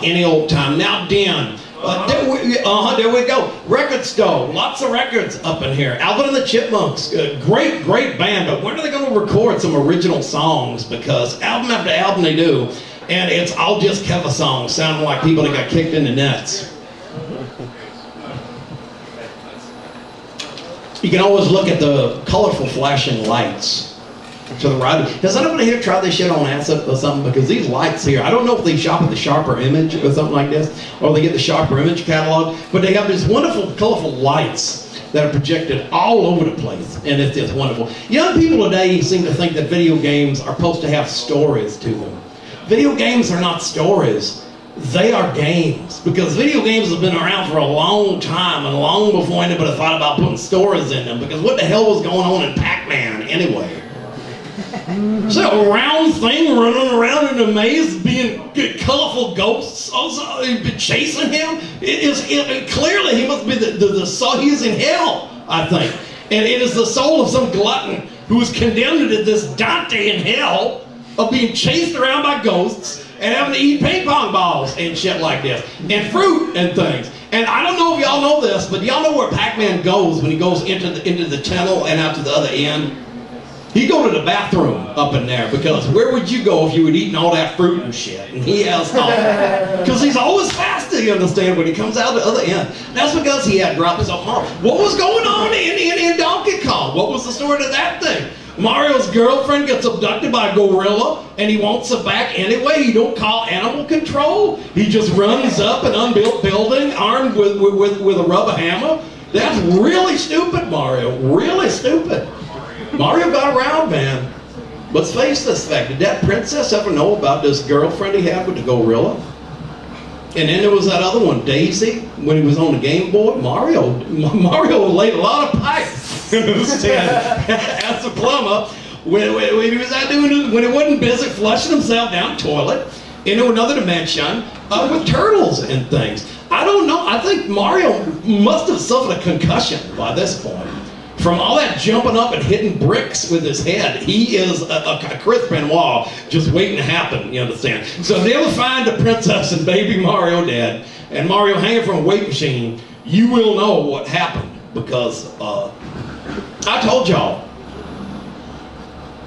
any old time. Now, Dan, there we go. Record store, lots of records up in here. Alvin and the Chipmunks, great band, but when are they going to record some original songs? Because album after album they do, and it's all just cover songs, sounding like people that got kicked in the nuts. You can always look at the colorful flashing lights to the right. Has anybody here tried this shit on acid or something? Because these lights here, I don't know if they shop at the Sharper Image or something like this, or they get the Sharper Image catalog, but they have these wonderful, colorful lights that are projected all over the place, and it's just wonderful. Young people today seem to think that video games are supposed to have stories to them. Video games are not stories. They are games, because video games have been around for a long time, and long before anybody thought about putting stories in them, because what the hell was going on in Pac-Man anyway? So a round thing running around in a maze, being colorful ghosts also chasing him. Clearly he must be the soul. He is in hell, I think, and it is the soul of some glutton who is condemned to this Dante in hell of being chased around by ghosts and having to eat ping pong balls and shit like this, and fruit and things. And I don't know if y'all know this, but y'all know where Pac-Man goes when he goes into the tunnel and out to the other end? He go to the bathroom up in there, because where would you go if you had eaten all that fruit and shit? And he has because he's always faster, you understand, when he comes out the other end. That's because he had dropped something off. What was going on in Donkey Kong? What was the story of that thing? Mario's girlfriend gets abducted by a gorilla and he wants it back anyway. He don't call animal control. He just runs up an unbuilt building armed with a rubber hammer. That's really stupid, Mario. Really stupid. Mario got around, man. Let's face this fact. Did that princess ever know about this girlfriend he had with the gorilla? And then there was that other one, Daisy, when he was on the Game Boy. Mario laid a lot of pipes in his stand as a plumber when he was out when he wasn't busy flushing himself down the toilet into another dimension with turtles and things. I don't know. I think Mario must have suffered a concussion by this point. From all that jumping up and hitting bricks with his head, he is a Chris Benoit just waiting to happen, you understand? So if they ever find the princess and baby Mario dead, and Mario hanging from a weight machine, you will know what happened, because I told y'all.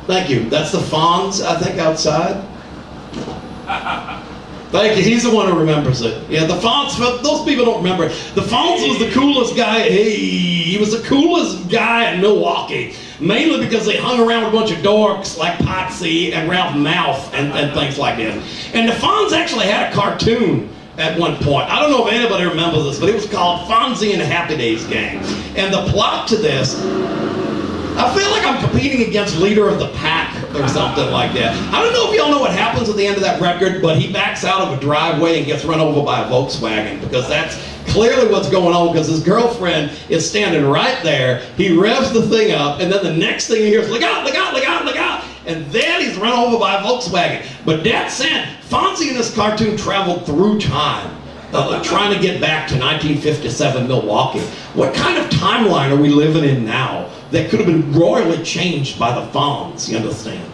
Thank you. That's the Fonz, I think, outside. Thank you. He's the one who remembers it. Yeah, the Fonz, those people don't remember it. The Fonz was the coolest guy. Hey, he was the coolest guy in Milwaukee. Mainly because they hung around with a bunch of dorks like Potsy and Ralph Mouth and things like that. And the Fonz actually had a cartoon at one point. I don't know if anybody remembers this, but it was called Fonzie and the Happy Days Gang. And the plot to this, I feel like I'm competing against Leader of the Pack or something like that. I don't know if y'all know what happens at the end of that record, but he backs out of a driveway and gets run over by a Volkswagen, because that's clearly what's going on, because his girlfriend is standing right there. He revs the thing up, and then the next thing he hears, look out, look out, look out, look out. And then he's run over by a Volkswagen. But that said, Fonzie in this cartoon traveled through time, trying to get back to 1957 Milwaukee. What kind of timeline are we living in now that could have been royally changed by the Fonz, you understand?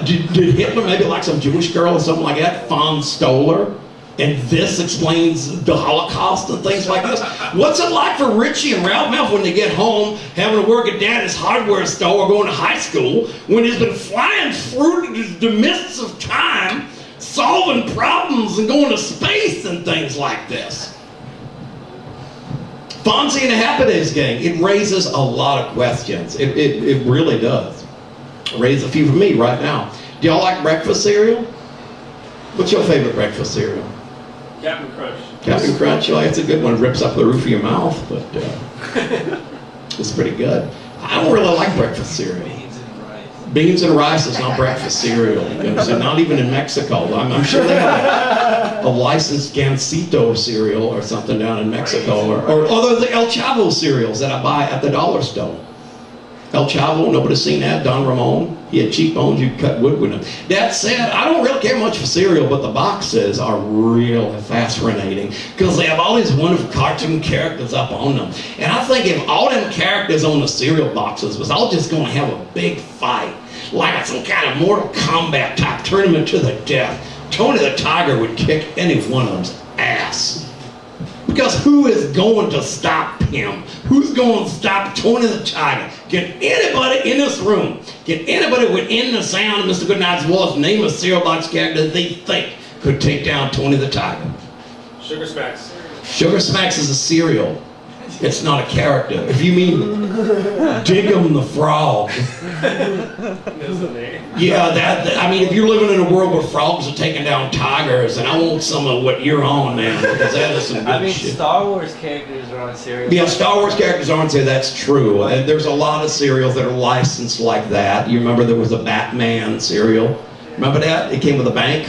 Did Hitler maybe like some Jewish girl or something like that? Fonz stole her? And this explains the Holocaust and things like this. What's it like for Richie and Ralph Mouth when they get home, having to work at Daddy's hardware store or going to high school, when he's been flying through the mists of time, solving problems and going to space and things like this? Fonzie and the Happy Days Gang, it raises a lot of questions. It really does. Raise a few for me right now. Do y'all like breakfast cereal? What's your favorite breakfast cereal? Captain Crunch. Captain Crunch, oh, it's a good one. It rips up the roof of your mouth, but it's pretty good. I don't really like breakfast cereal. Beans and rice is not breakfast cereal. So not even in Mexico. I'm sure they have a licensed Gansito cereal or something down in Mexico. Or the El Chavo cereals that I buy at the dollar store. El Chavo, nobody's seen that. Don Ramon, he had cheekbones, you could cut wood with him. That said, I don't really care much for cereal, but the boxes are real fascinating because they have all these wonderful cartoon characters up on them. And I think if all them characters on the cereal boxes was all just going to have a big fight, like some kind of Mortal Kombat type tournament to the death, Tony the Tiger would kick any one of them's ass. Because who is going to stop him? Who's going to stop Tony the Tiger? Can anybody in this room, can anybody within the sound of Mr. Goodnight's voice name a cereal box character they think could take down Tony the Tiger? Sugar Smacks. Sugar Smacks is a cereal. It's not a character. If you mean Dig'em the Frog. Yeah, I mean, if you're living in a world where frogs are taking down tigers, and I want some of what you're on, man, because that is some good shit. Star Wars characters are on cereal. Yeah, Star Wars characters are on cereal, that's true. And there's a lot of cereals that are licensed like that. You remember there was a Batman cereal? Remember that? It came with a bank.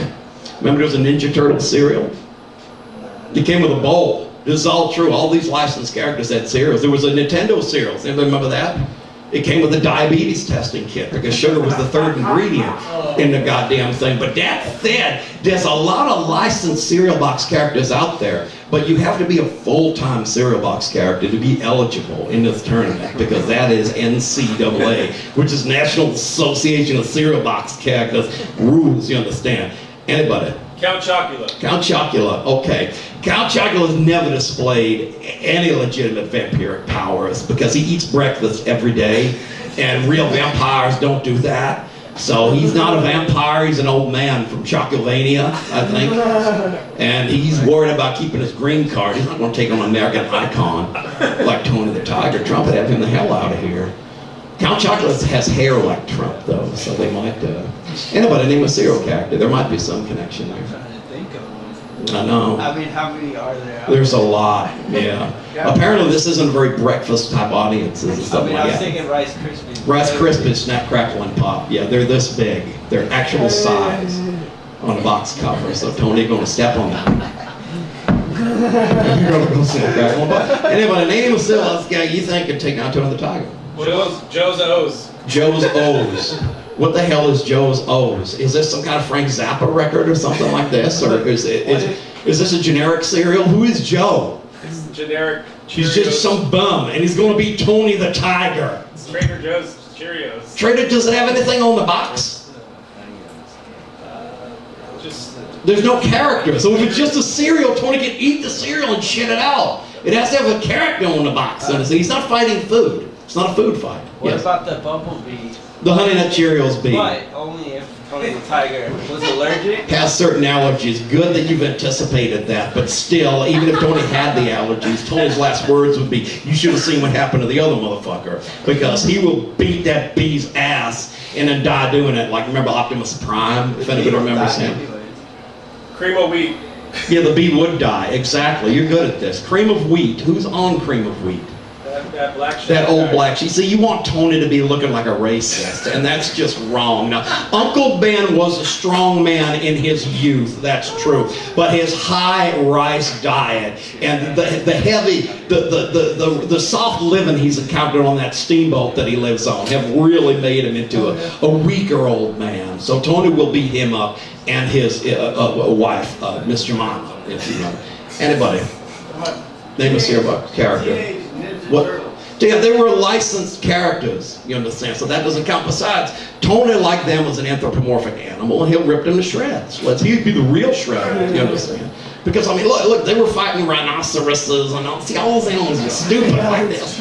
Remember there was a Ninja Turtle cereal? It came with a bowl. This is all true. All these licensed characters had cereals. There was a Nintendo cereal. Anybody remember that? It came with a diabetes testing kit because sugar was the third ingredient in the goddamn thing. But that said, there's a lot of licensed cereal box characters out there. But you have to be a full-time cereal box character to be eligible in this tournament because that is NCAA, which is National Association of Cereal Box Characters rules, you understand. Anybody? Count Chocula. Count Chocula, okay. Count Chocula has never displayed any legitimate vampiric powers because he eats breakfast every day, and real vampires don't do that. So he's not a vampire, he's an old man from Chocolania, I think. And he's worried about keeping his green card. He's not going to take on an American icon like Tony the Tiger. Trump would have him the hell out of here. Count Chocula has hair like Trump, though, so they might. Anybody name a cereal character? There might be some connection there. I'm trying to think of one. I know. I mean, how many are there? There's a lot, yeah. Apparently, this isn't a very breakfast type audience. Is I something mean, I like was that. thinking Rice Krispies. Rice Krispies, Snap, Crackle, and Pop. Yeah, they're this big. They're actual size on a box cover. So Tony gonna step on that. You're gonna go Snap, Crackle, and Pop. Anybody name a cereal guy you think could take down to another tiger? Joe's O's. Joe's O's. What the hell is Joe's O's? Is this some kind of Frank Zappa record or something like this? Or is this a generic cereal? Who is Joe? It's generic. He's just some bum, and he's going to be Tony the Tiger. It's Trader Joe's Cheerios. Trader doesn't have anything on the box? There's no character. So if it's just a cereal, Tony can eat the cereal and shit it out. It has to have a character on the box. So he's not fighting food. It's not a food fight. What Yes. about the Bumblebee? The Honey Nut Cheerios bee. But only if Tony the Tiger was allergic. Has certain allergies. Good that you've anticipated that, but still, even if Tony had the allergies, Tony's last words would be, you should have seen what happened to the other motherfucker, because he will beat that bee's ass and then die doing it. Like, remember Optimus Prime, if anybody remembers him? Cream of wheat. Yeah, the bee would die, exactly. You're good at this. Cream of wheat. Who's on cream of wheat? That black sheep. That old black sheep. See, you want Tony to be looking like a racist, and that's just wrong. Now, Uncle Ben was a strong man in his youth, that's true. But his high rice diet and the heavy, the soft living he's encountered on that steamboat that he lives on have really made him into a weaker old man. So Tony will beat him up, and his wife, Miss Jemima, if you know. Anybody? Name a cereal character. What? Yeah, they were licensed characters, you understand, so that doesn't count. Besides, Tony, like them, was an anthropomorphic animal, and he'll rip them to shreds. He'd be the real Shredder, you understand? Because, I mean, look, they were fighting rhinoceroses, and all those animals were stupid like this.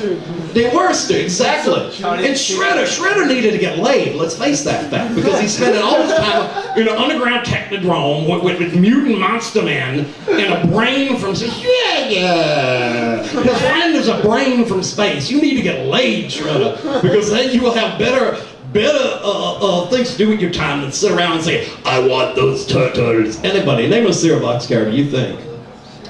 They were stupid, exactly. And Shredder needed to get laid, let's face that fact, because he's spending all his time in an underground technodrome with mutant monster men and a brain from space. Yeah. His friend is a brain from space. You need to get laid, Shredder, because then you will have better things to do with your time than sit around and say, I want those turtles. Anybody, name a cereal box character you think.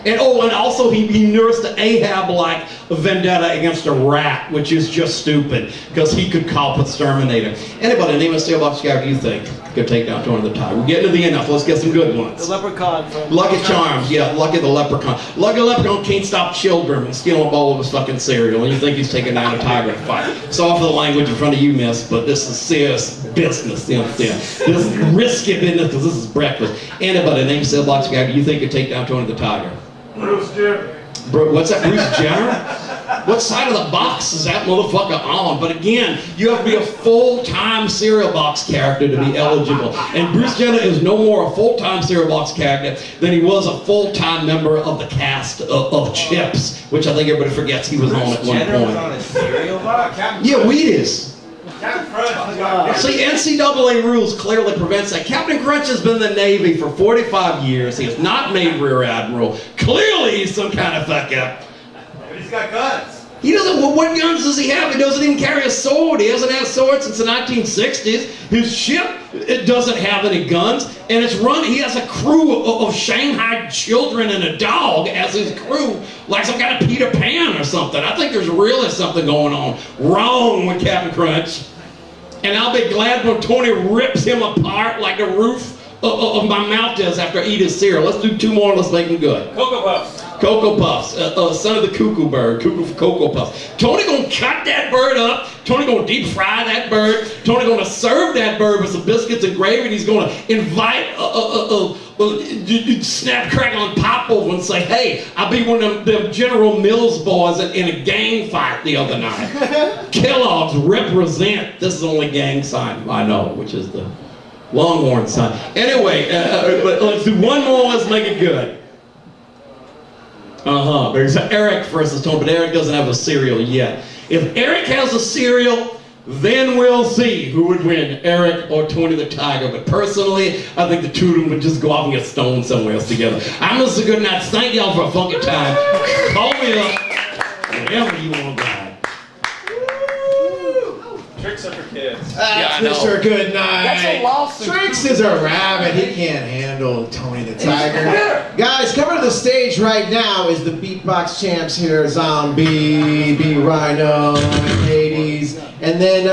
And also he nursed an Ahab-like vendetta against a rat, which is just stupid, because he could call with Terminator. Anybody, name a cereal box character you think could take down Tony the Tiger. We're getting to the end now, so let's get some good ones. The Leprechaun from Lucky Charms, yeah, Lucky the Leprechaun. Lucky Leprechaun can't stop children from stealing a bowl of his fucking cereal, and you think he's taking down a tiger to fight. Sorry for the language in front of you, miss, but this is serious business, you understand? This is risky business, because this is breakfast. Anybody, name a cereal box character you think could take down Tony the Tiger. Bruce Jenner. What's that, Bruce Jenner? What side of the box is that motherfucker on? But again, you have to be a full-time cereal box character to be eligible. And Bruce Jenner is no more a full-time cereal box character than he was a full-time member of the cast of Chips, which I think everybody forgets he was on at one Jenner was point. on a cereal box? Yeah, Wheaties. See, NCAA rules clearly prevents that. Captain Crunch has been in the Navy for 45 years. He has not made Rear Admiral. Clearly he's some kind of fuck up. But he's got guns. He doesn't, well, what guns does he have? He doesn't even carry a sword. He hasn't had a sword since the 1960s. His ship, it doesn't have any guns. And it's run, he has a crew of Shanghai children and a dog as his crew, like some kind of Peter Pan or something. I think there's really something going on wrong with Captain Crunch. And I'll be glad when Tony rips him apart like the roof of my mouth does after I eat his cereal. Let's do two more, let's make them good. Cocoa Puffs. Cocoa Puffs, son of the cuckoo bird, cuckoo for Cocoa Puffs. Tony gonna cut that bird up, Tony gonna deep fry that bird, Tony gonna serve that bird with some biscuits and gravy, and he's gonna invite Snap, Crackle, and Pop over and say, hey, I beat one of them General Mills boys in a gang fight the other night. Kellogg's represent, this is the only gang sign I know, which is the Longhorn sign. Anyway, let's do one more, let's make it good. There's Eric versus Tony, but Eric doesn't have a cereal yet. If Eric has a cereal, then we'll see who would win, Eric or Tony the Tiger. But personally, I think the two of them would just go off and get stoned somewhere else together. I'm Mr. Goodnight. Thank y'all for a funky time. Call me up whenever you want to ride. That's Yeah, I Mr. know. Goodnight. That's a lawsuit. Tricks is a rabbit. He can't handle Tony the Tiger. Guys, coming to the stage right now is the beatbox champs here, Zom-B, Rhino, and Hades. And then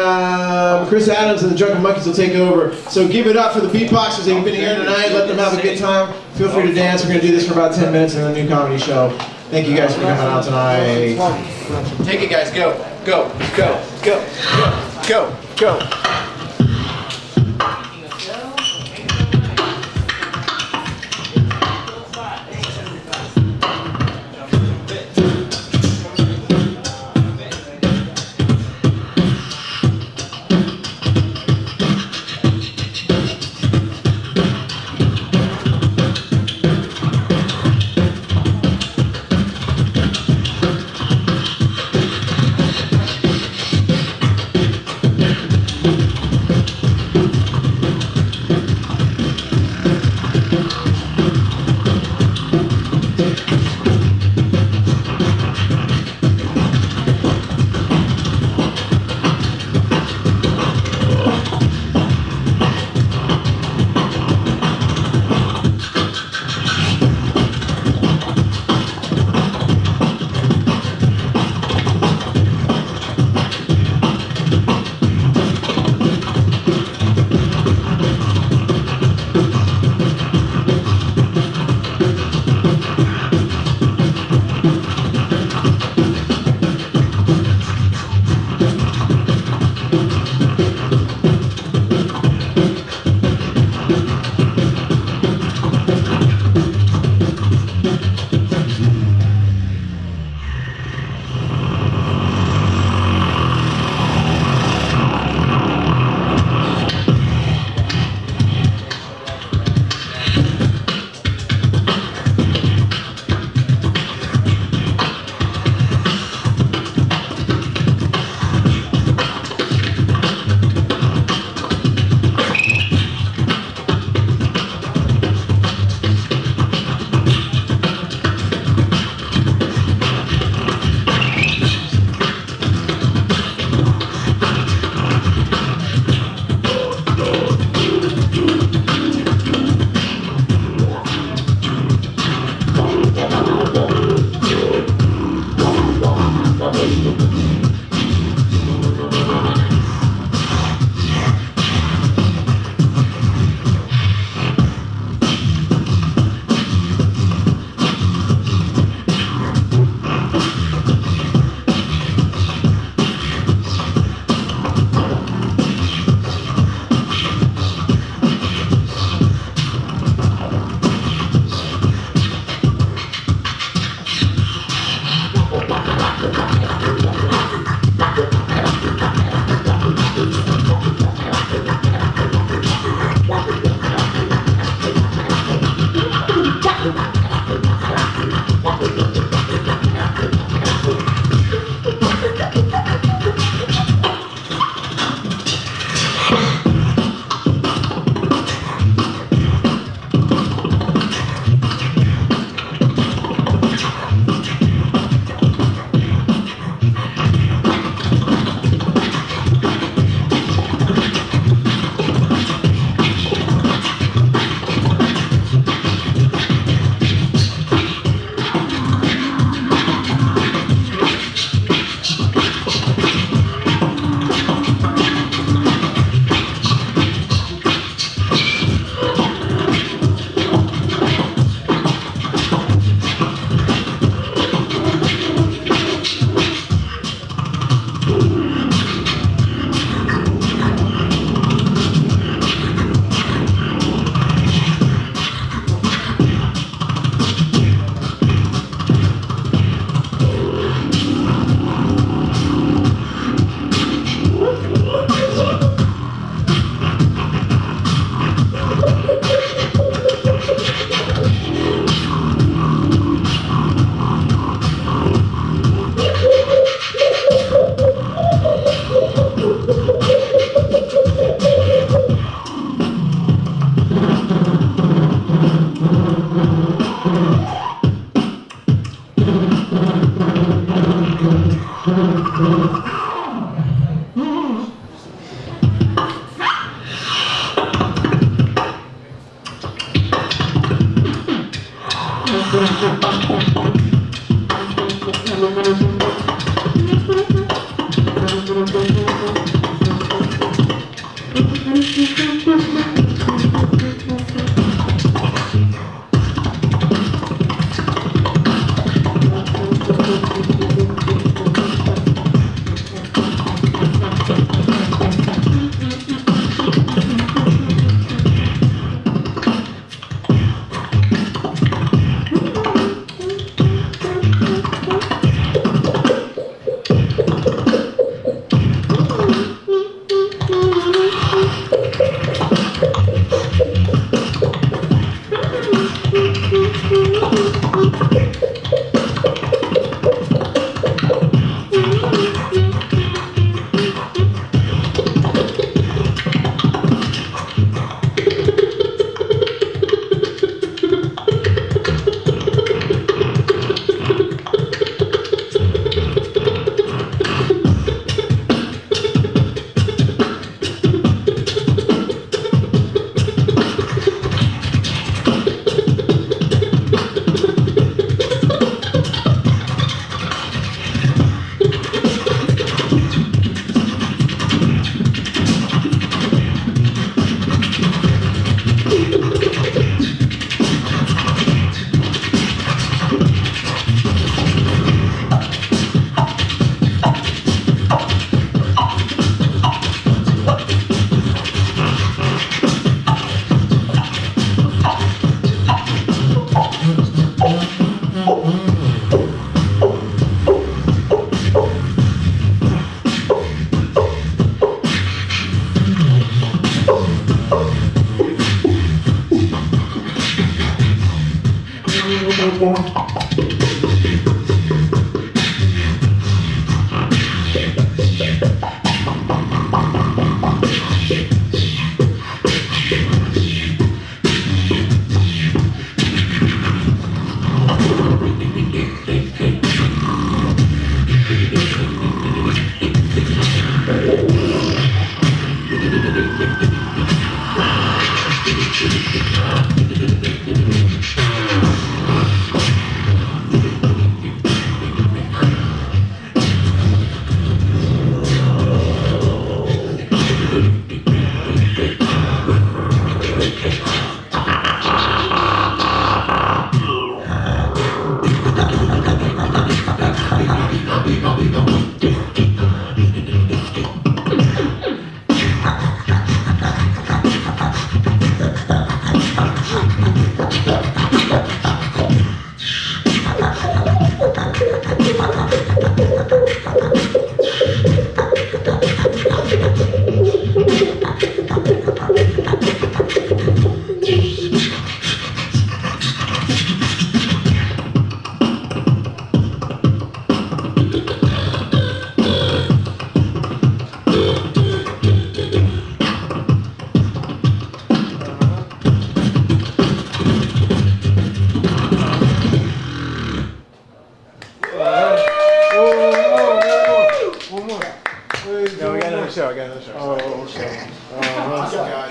Chris Adams and the Drunken Monkeys will take over. So give it up for the beatboxers that have been here tonight. Let them have a good time. Feel free to dance. We're going to do this for about 10 minutes in a new comedy show. Thank you guys for coming out tonight. Take it, guys. Go, go, go, go, go, go, go.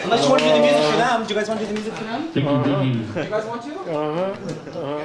Unless you want to do the music for them. Do you guys want to do the music for them? Do you guys want to?